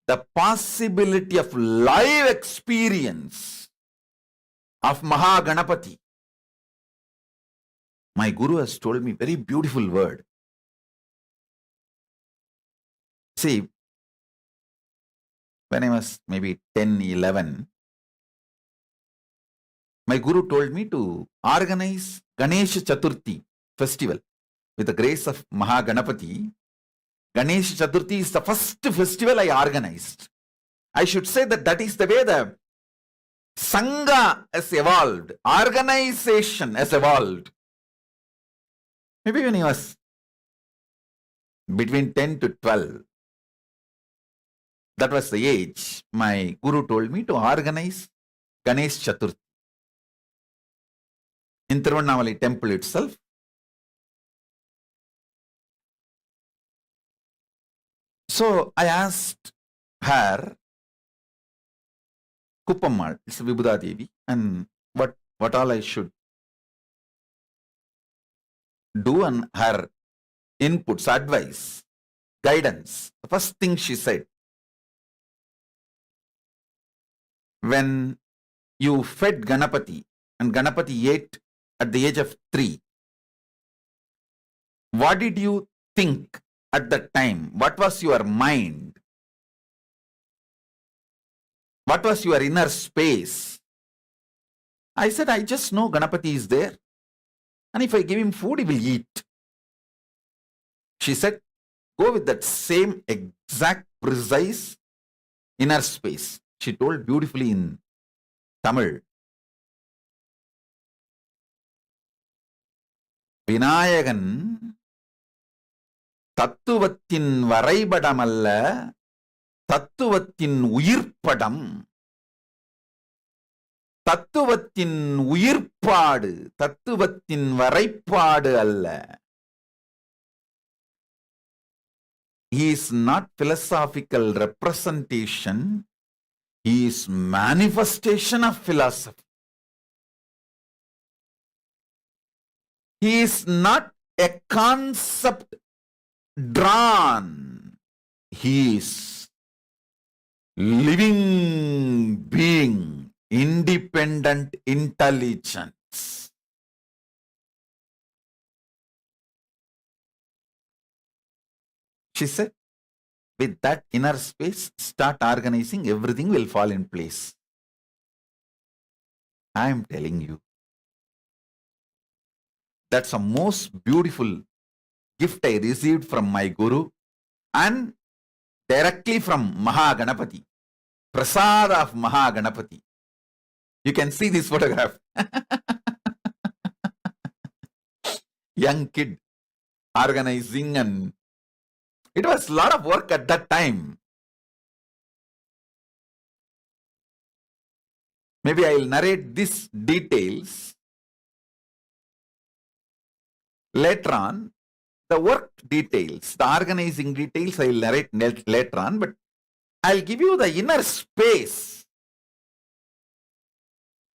the possibility of live experience of Mahaganapati. My guru has told me very beautiful word. See, when I was maybe 10, 11, my guru told me to organize Ganesha Chaturthi festival with the grace of Mahaganapati. Ganesha Chaturthi is the first festival I organized. I should say that that is the way the Sangha has evolved, organization has evolved. Maybe when I was between 10 to 12, that was the age, my guru told me to organize Ganesh Chaturthi. in Tirunnamalai temple itself. So I asked her, Kuppammal, it's Vibhuda Devi, and what all I should do, and her inputs, advice, guidance. The first thing she said, when you fed Ganapati and Ganapati ate at the age of 3, what did you think at that time? What was your mind? What was your inner space? I said, I just know Ganapati is there. And if I give him food, he will eat. She said, go with that same exact, precise inner space. She told beautifully in Tamil. Vinayagan தத்துவத்தின் வரைபடம் அல்ல, தத்துவத்தின் உயிர்ப்படம். தத்துவத்தின் உயிர்ப்பாடு, தத்துவத்தின் வரைப்பாடு அல்ல. He is not philosophical representation. He is manifestation of philosophy. He is not a concept drawn. He is living being, independent intelligence. She said, with that inner space, start organizing, everything will fall in place. I am telling you, that's a most beautiful gift I received from my Guru and directly from Mahaganapati. Prasada of Mahaganapati. You can see this photograph. Young kid organizing, and it was a lot of work at that time. Maybe I will narrate these details later on. The work details, the organizing details, I will narrate later on, but I'll give you the inner space,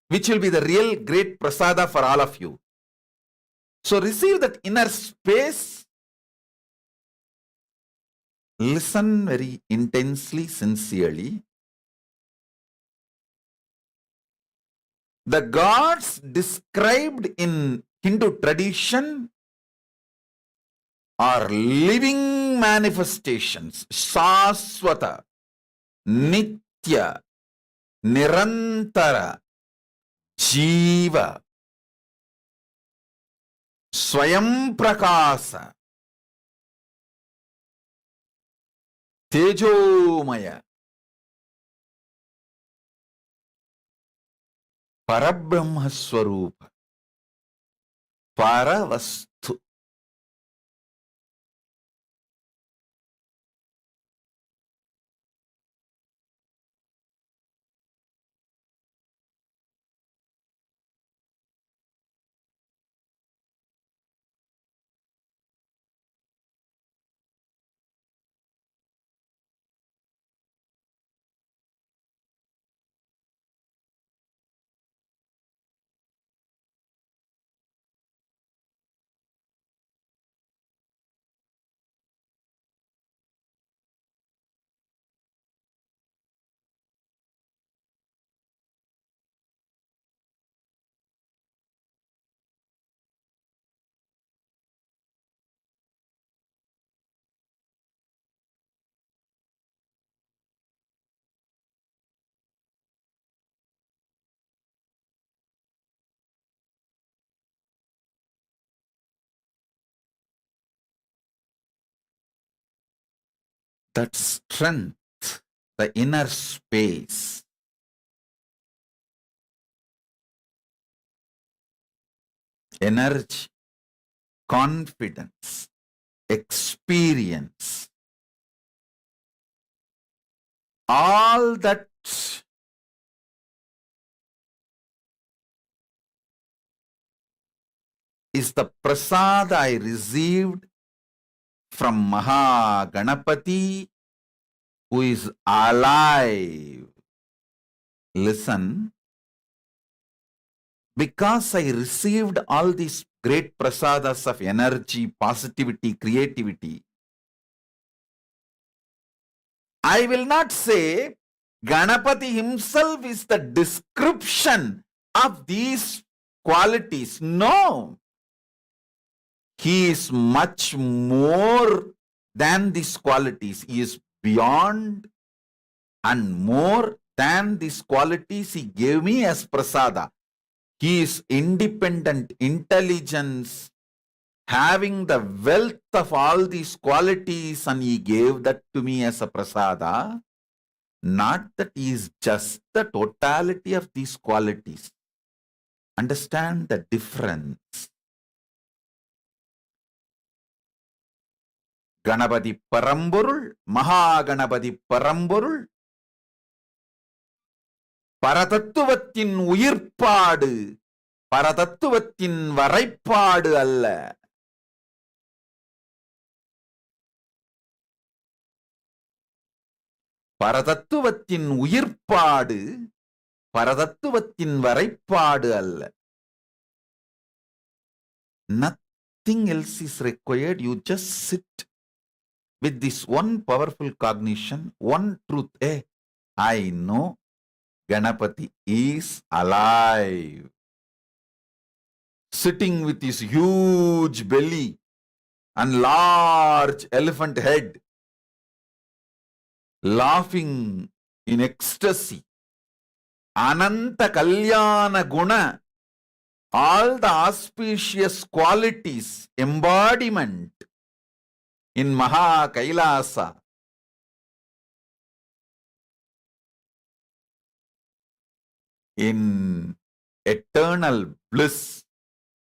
which will be the real great prasada for all of you. So receive that inner space. Listen very intensely, sincerely. The gods described in Hindu tradition are living manifestations. Saswata, Nitya, Nirantara, Jiva, Swayam Prakasa, Tejomaya, Parabrahma Swarupa, Paravastu. That strength, the inner space, energy, confidence, experience, all that is the prasad I received from Maha Ganapati, who is alive. Listen, because I received all these great prasadas of energy, positivity, creativity, I will not say Ganapati himself is the description of these qualities. No. He is much more than these qualities. He is beyond and more than these qualities he gave me as prasada. He is independent intelligence, having the wealth of all these qualities, and he gave that to me as a prasada. Not that he is just the totality of these qualities. Understand the difference. Ganapati Paramburul, Mahaganapati Paramburul, பரதத்துவத்தின் உயிர்ப்பாடு, பரதத்துவத்தின் Varaippadu அல்ல. பரதத்துவத்தின் உயிர்ப்பாடு, பரதத்துவத்தின் வரைப்பாடு அல்ல. Nothing else is required. You just sit with this one powerful cognition, one truth. I know Ganapati is alive. Sitting with his huge belly and large elephant head, laughing in ecstasy. Ananta Kalyana Guna, all the auspicious qualities, embodiment in Maha KAILASA. In eternal bliss,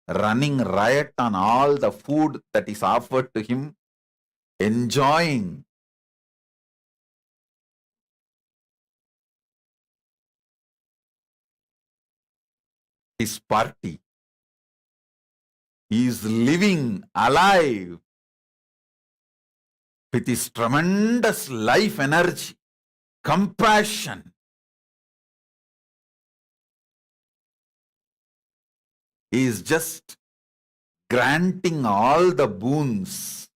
running riot on all the food that is offered to him, enjoying. His party. He is living alive with his tremendous life energy, compassion. He is just granting all the boons.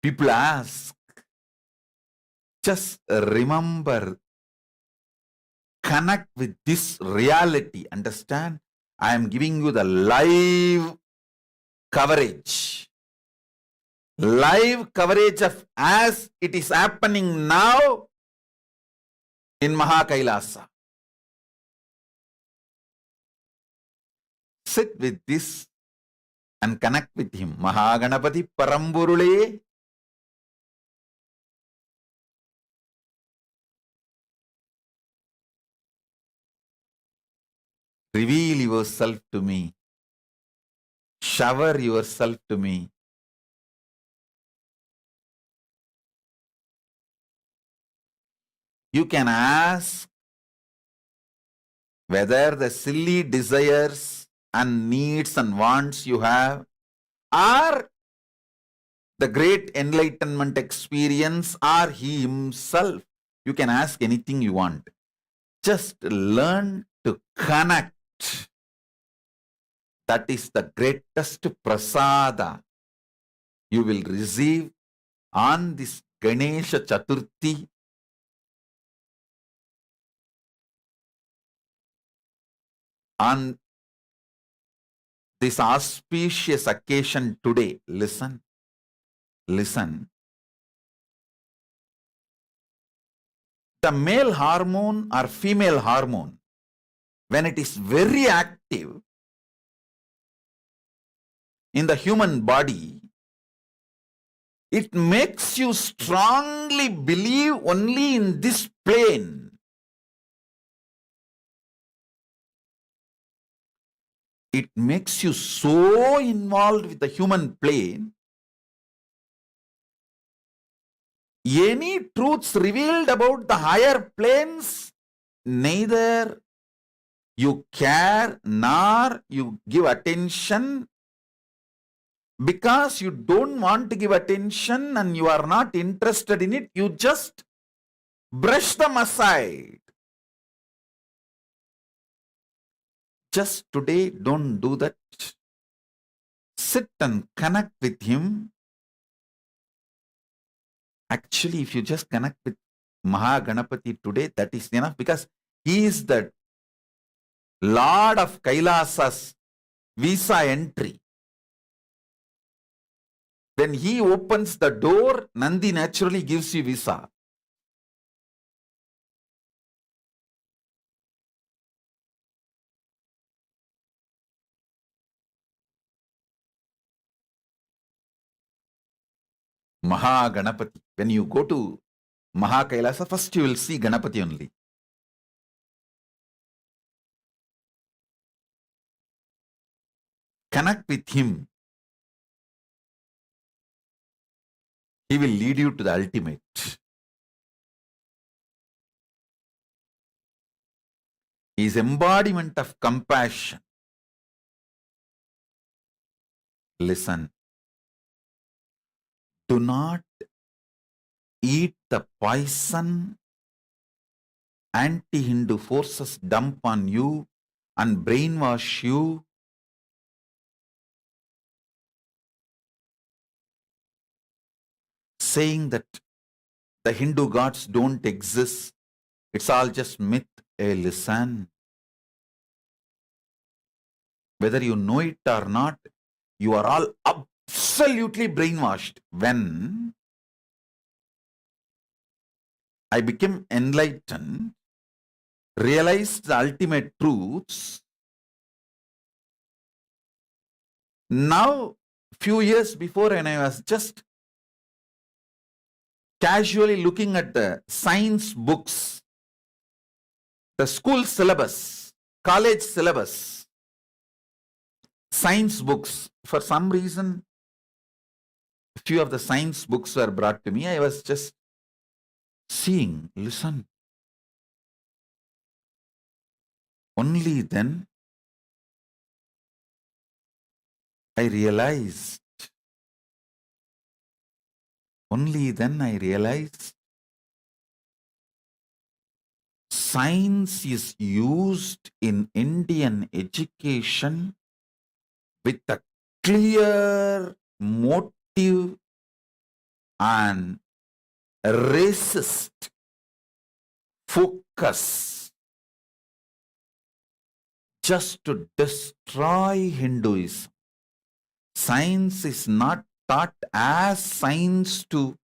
People ask, just remember, connect with this reality. Understand? I am giving you the live coverage. Live coverage of as it is happening now in Maha KAILASA. Sit with this and connect with him. Mahaganapati Paramburule. Reveal yourself to me. Shower yourself to me. You can ask whether the silly desires and needs and wants you have are the great enlightenment experience or he himself. You can ask anything you want. Just learn to connect. That is the greatest prasada you will receive on this Ganesha Chaturthi. On this auspicious occasion today, listen. The male hormone or female hormone, when it is very active in the human body, it makes you strongly believe only in this plane. It makes you so involved with the human plane. Any truths revealed about the higher planes, neither you care nor you give attention Because you don't want to give attention and you are not interested in it, you just brush them aside. Just today, don't do that. Sit and connect with him. Actually, if you just connect with Mahaganapati today, that is enough, because he is the Lord of Kailasa's visa entry. When he opens the door, Nandi naturally gives you visa. Mahaganapati. When you go to Mahakailasa, first you will see Ganapati only. Connect with him. He will lead you to the ultimate. He is embodiment of compassion. Listen. Do not eat the poison anti-Hindu forces dump on you and brainwash you. Saying that the Hindu gods don't exist. It's all just myth. Listen. Whether you know it or not, you are all absolutely brainwashed. When I became enlightened, realized the ultimate truths, now, few years before, when I was just casually looking at the science books, the school syllabus, college syllabus, science books, for some reason, few of the science books were brought to me. I was just seeing, listen. Only then I realized, science is used in Indian education with a clear motive and racist focus just to destroy Hinduism. Science is not taught as science to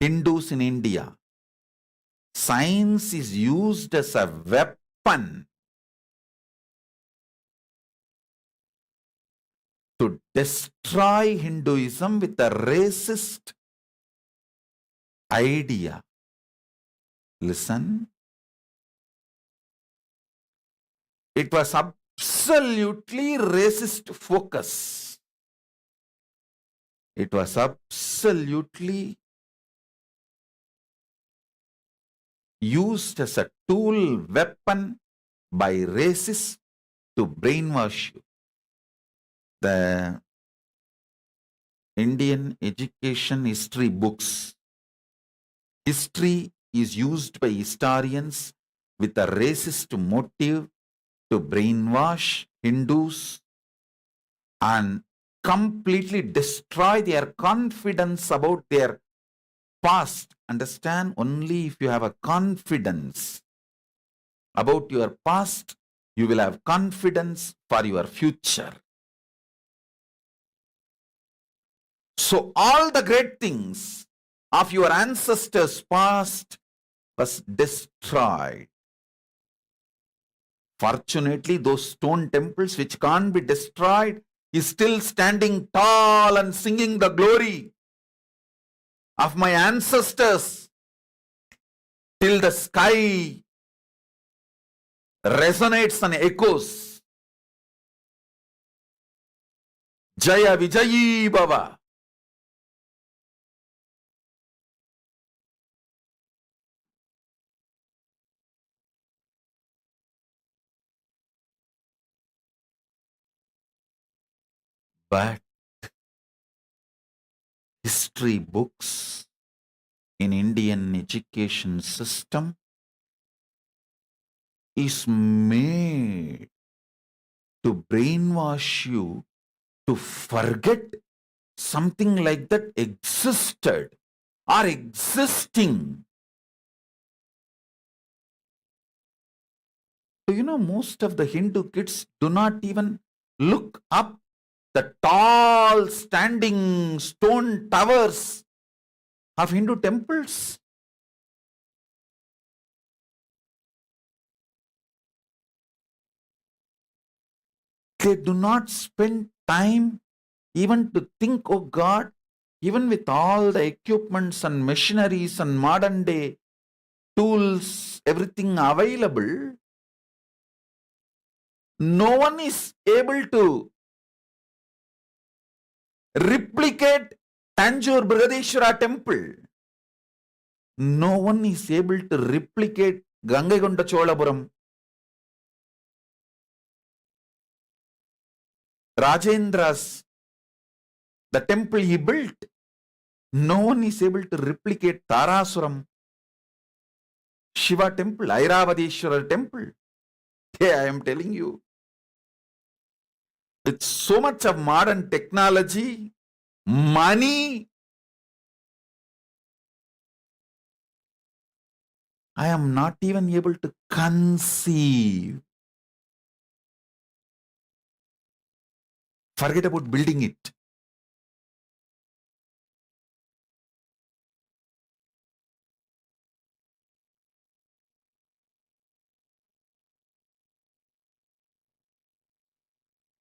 Hindus in India. Science is used as a weapon to destroy Hinduism with a racist idea. Listen. It was absolutely racist focus. It was absolutely used as a tool, weapon by racists to brainwash you. The Indian education history books, history is used by historians with a racist motive to brainwash Hindus and completely destroy their confidence about their past. Understand? Only if you have a confidence about your past, you will have confidence for your future. So all the great things of your ancestors' past was destroyed. Fortunately, those stone temples which can't be destroyed is still standing tall and singing the glory of my ancestors till the sky resonates and echoes. Jaya Vijayi Bhava. But history books in Indian education system is made to brainwash you to forget something like that existed or existing. Do you know most of the Hindu kids do not even look up the tall standing stone towers of Hindu temples? They do not spend time even to think, oh God, even with all the equipments and machineries and modern day tools, everything available, no one is able to replicate Tanjore Brigadeshwara temple. No one is able to replicate Gangaikonda Cholapuram. Rajendra's, the temple he built. No one is able to replicate Tarasuram, Shiva temple, Airavadeshwara temple. Hey, I am telling you, with so much of modern technology, money, I am not even able to conceive. Forget about building it.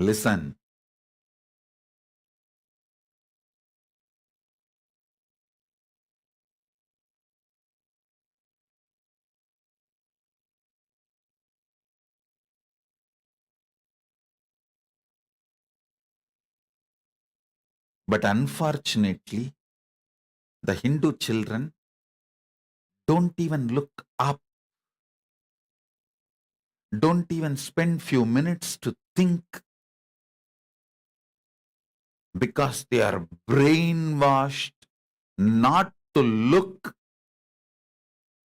Listen. But unfortunately, the Hindu children don't even look up, don't even spend few minutes to think, because they are brainwashed not to look,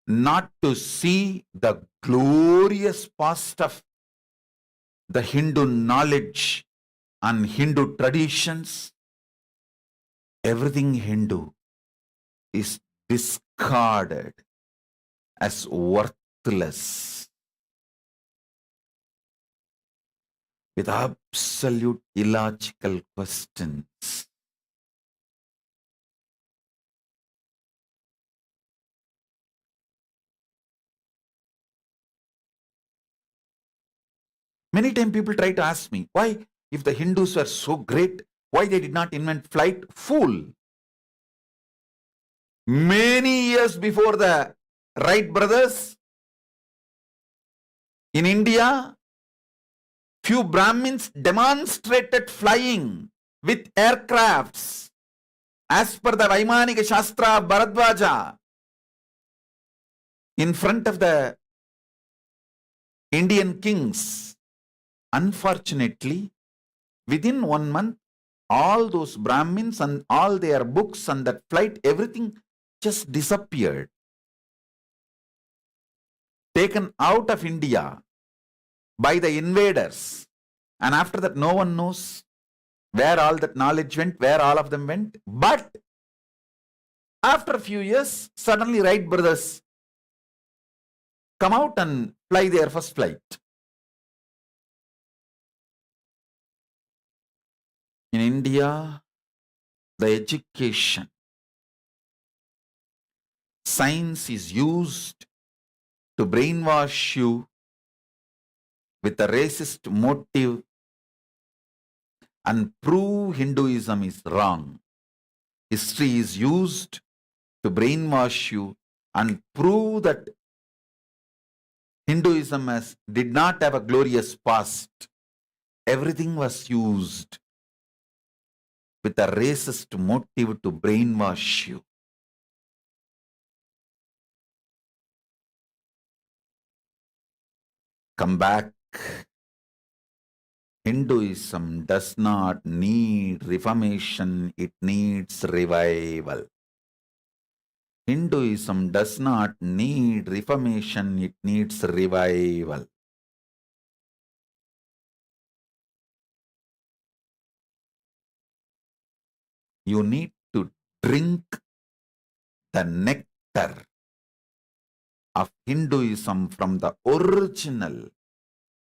not to see the glorious past of the Hindu knowledge and Hindu traditions. Everything Hindu is discarded as worthless with absolute illogical questions. Many times people try to ask me, why, if the Hindus were so great, why they did not invent flight? Fool! Many years before the Wright brothers, in India, few Brahmins demonstrated flying with aircrafts as per the Vaimanika Shastra of Bharadwaja in front of the Indian kings. Unfortunately, within 1 month, all those Brahmins and all their books and that flight, everything just disappeared. Taken out of India by the invaders. And after that, no one knows where all that knowledge went, where all of them went. But after a few years, suddenly Wright brothers come out and fly their first flight. In India, the education, science is used to brainwash you with a racist motive and prove Hinduism is wrong. History is used to brainwash you and prove that Hinduism did not have a glorious past. Everything was used with a racist motive to brainwash you. Come back Hinduism does not need reformation, it needs revival. Hinduism does not need reformation, it needs revival. You need to drink the nectar of Hinduism from the original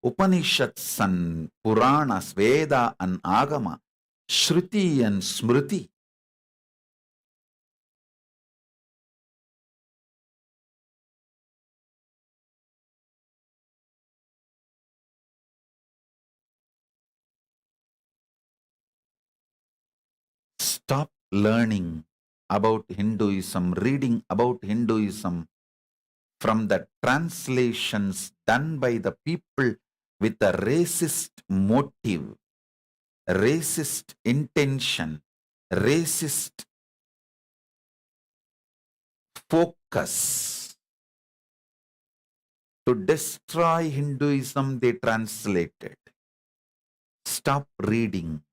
Upanishads and Puranas, Veda and Agama, Shruti and Smriti. Stop learning about Hinduism, reading about Hinduism from the translations done by the people with a racist motive, racist intention, racist focus. To destroy Hinduism, they translated. Stop reading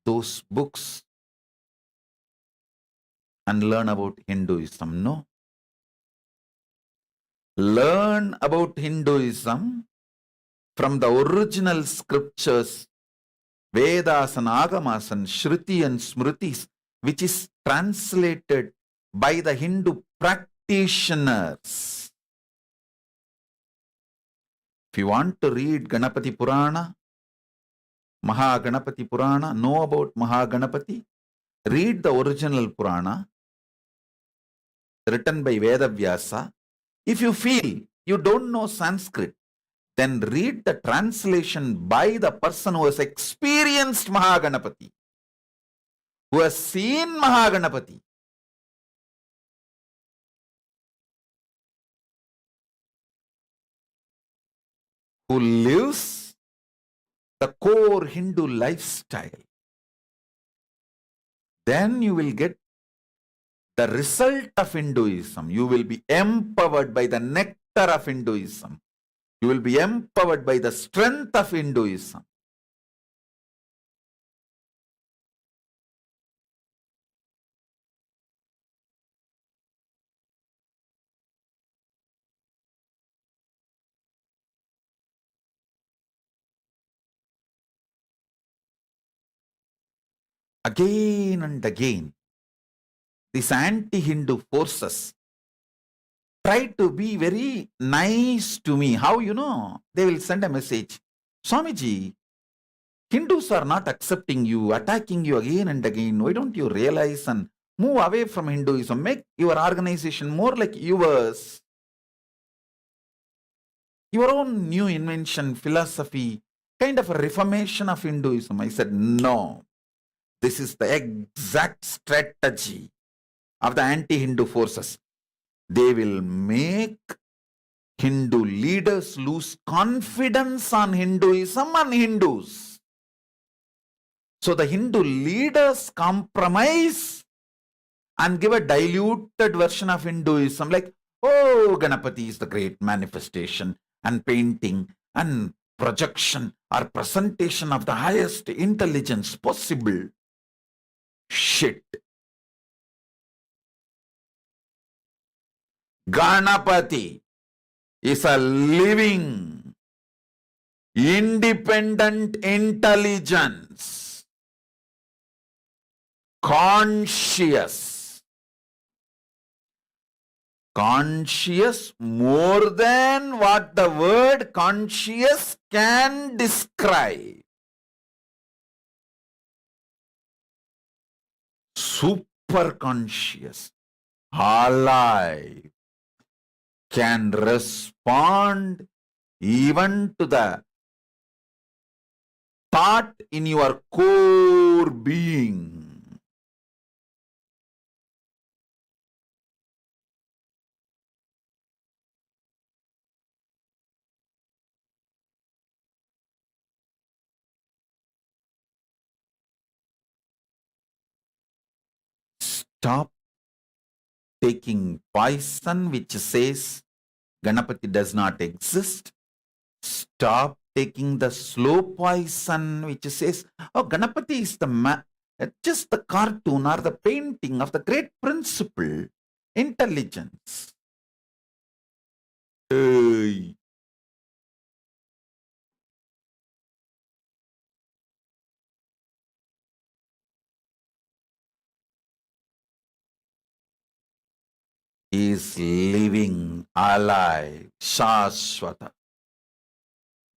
those books and learn about Hinduism. No. Learn about Hinduism from the original scriptures, Vedas and Agamas and Shruti and Smritis, which is translated by the Hindu practitioners. If you want to read Ganapati Purana, Mahaganapati Purana, know about Mahaganapati, read the original Purana written by Vedavyasa. If you feel you don't know Sanskrit, then read the translation by the person who has experienced Mahaganapati, who has seen Mahaganapati. Who lives the core Hindu lifestyle. Then you will get the result of Hinduism. You will be empowered by the nectar of Hinduism. You will be empowered by the strength of Hinduism. Again and again, these anti-Hindu forces try to be very nice to me. How you know? They will send a message. Swamiji, Hindus are not accepting you, attacking you again and again. Why don't you realize and move away from Hinduism? Make your organization more like yours. Your own new invention, philosophy, kind of a reformation of Hinduism. I said, no. This is the exact strategy of the anti-Hindu forces. They will make Hindu leaders lose confidence on Hinduism and Hindus. So the Hindu leaders compromise and give a diluted version of Hinduism, like, oh, Ganapati is the great manifestation and painting and projection or presentation of the highest intelligence possible. Shit. Ganapati is a living, independent intelligence, conscious more than what the word conscious can describe. Super conscious, alive, can respond even to the thought in your core being. Stop taking poison which says Ganapati does not exist. Stop taking the slow poison which says, oh, Ganapati is just the cartoon or the painting of the great principle, intelligence. Hey. Is living, alive, Shashwata,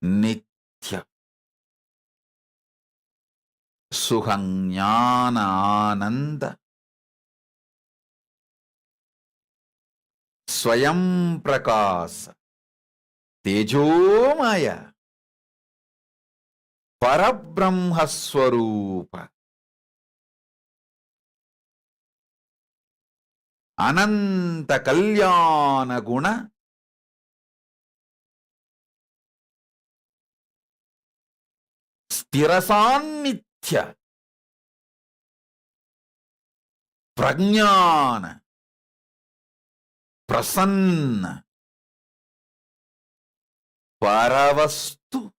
Nitya, Suhanyana Ananda, Swayam Prakasa, Tejomaya, Parabrahma Swarupa, Ananta Kalyana Guna, Sthirasannitya, Prajnana, Prasanna, Paravastu,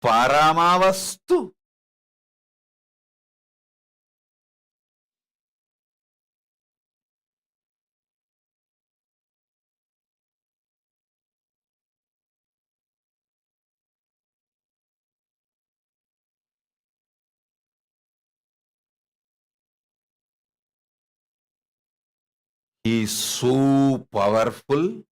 Paramavastu. He is so powerful.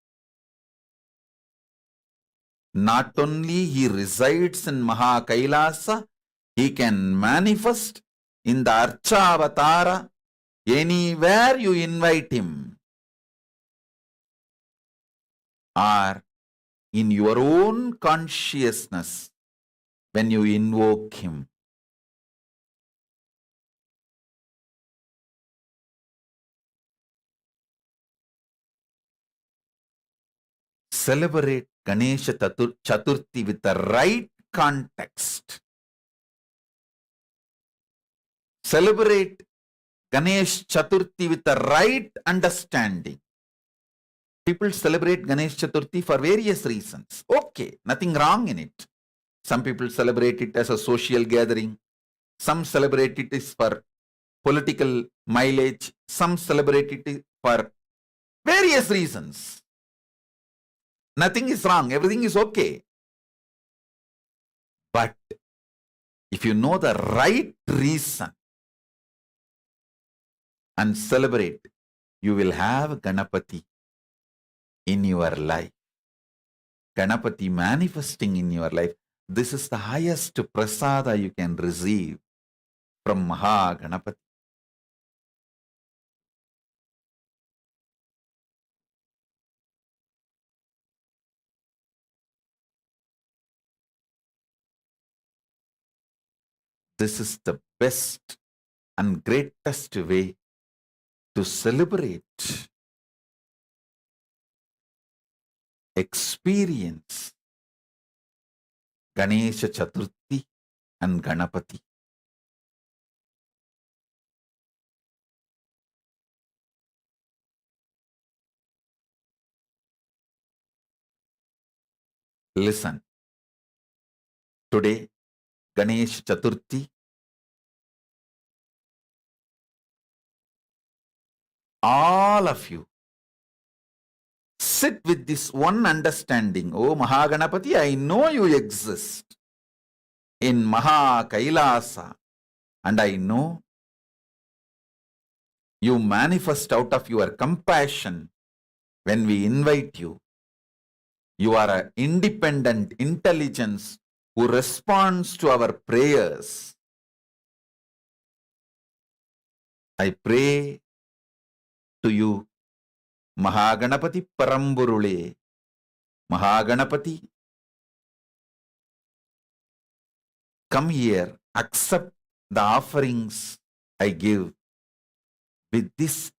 Not only he resides in Maha Kailasa, he can manifest in the Archavatara anywhere you invite him, or in your own consciousness when you invoke him. Celebrate Ganesha Chaturthi with the right context. Celebrate Ganesh Chaturthi with the right understanding. People celebrate Ganesh Chaturthi for various reasons. Okay, nothing wrong in it. Some people celebrate it as a social gathering. Some celebrate it is for political mileage. Some celebrate it for various reasons. Nothing is wrong. Everything is okay. But if you know the right reason and celebrate, you will have Ganapati in your life. Ganapati manifesting in your life. This is the highest prasada you can receive from Maha Ganapati. This is the best and greatest way to celebrate, experience Ganesha Chaturthi and Ganapati. Listen, today Ganesh Chaturthi, all of you sit with this one understanding. Oh Mahaganapati, I know you exist in Maha Kailasa, and I know you manifest out of your compassion when we invite you. You are an independent intelligence who responds to our prayers. I pray to you, Mahaganapati Paramburule, Mahaganapati, come here, accept the offerings I give. With this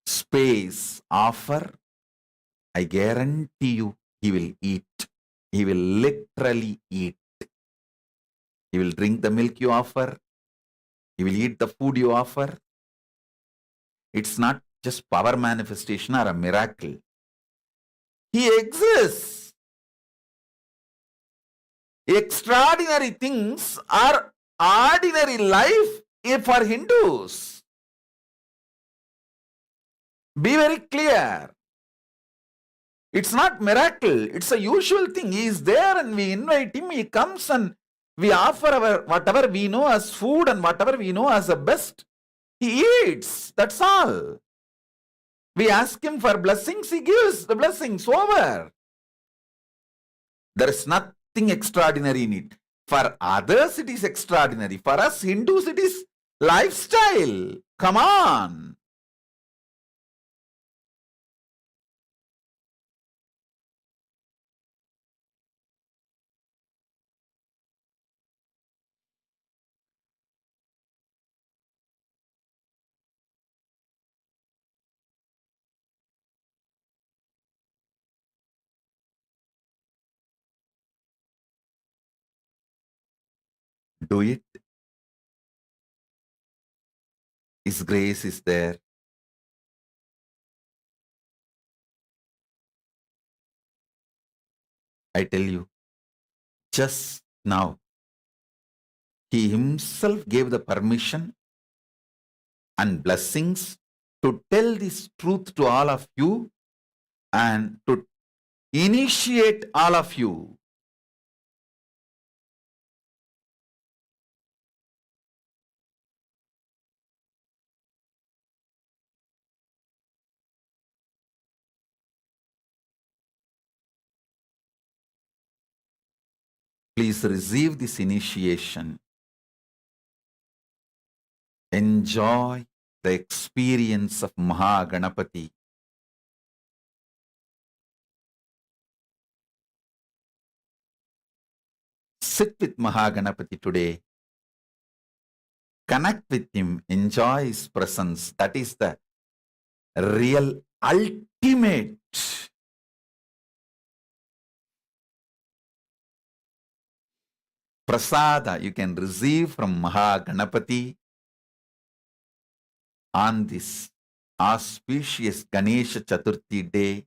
space offer, I guarantee you he will eat. He will literally eat. He will drink the milk you offer. He will eat the food you offer. It's not just power manifestation or a miracle. He exists. Extraordinary things are ordinary life for Hindus. Be very clear. It's not miracle. It's a usual thing. He is there and we invite him. He comes and we offer our whatever we know as food and whatever we know as the best. He eats. That's all. We ask him for blessings. He gives the blessings. Over. There is nothing extraordinary in it. For others, it is extraordinary. For us Hindus, it is lifestyle. Come on. Do it. His grace is there. I tell you, just now, he himself gave the permission and blessings to tell this truth to all of you and to initiate all of you. Please receive this initiation. Enjoy the experience of Mahaganapati. Sit with Mahaganapati today. Connect with him. Enjoy his presence. That is the real ultimate prasada you can receive from Mahaganapati on this auspicious Ganesha Chaturthi day.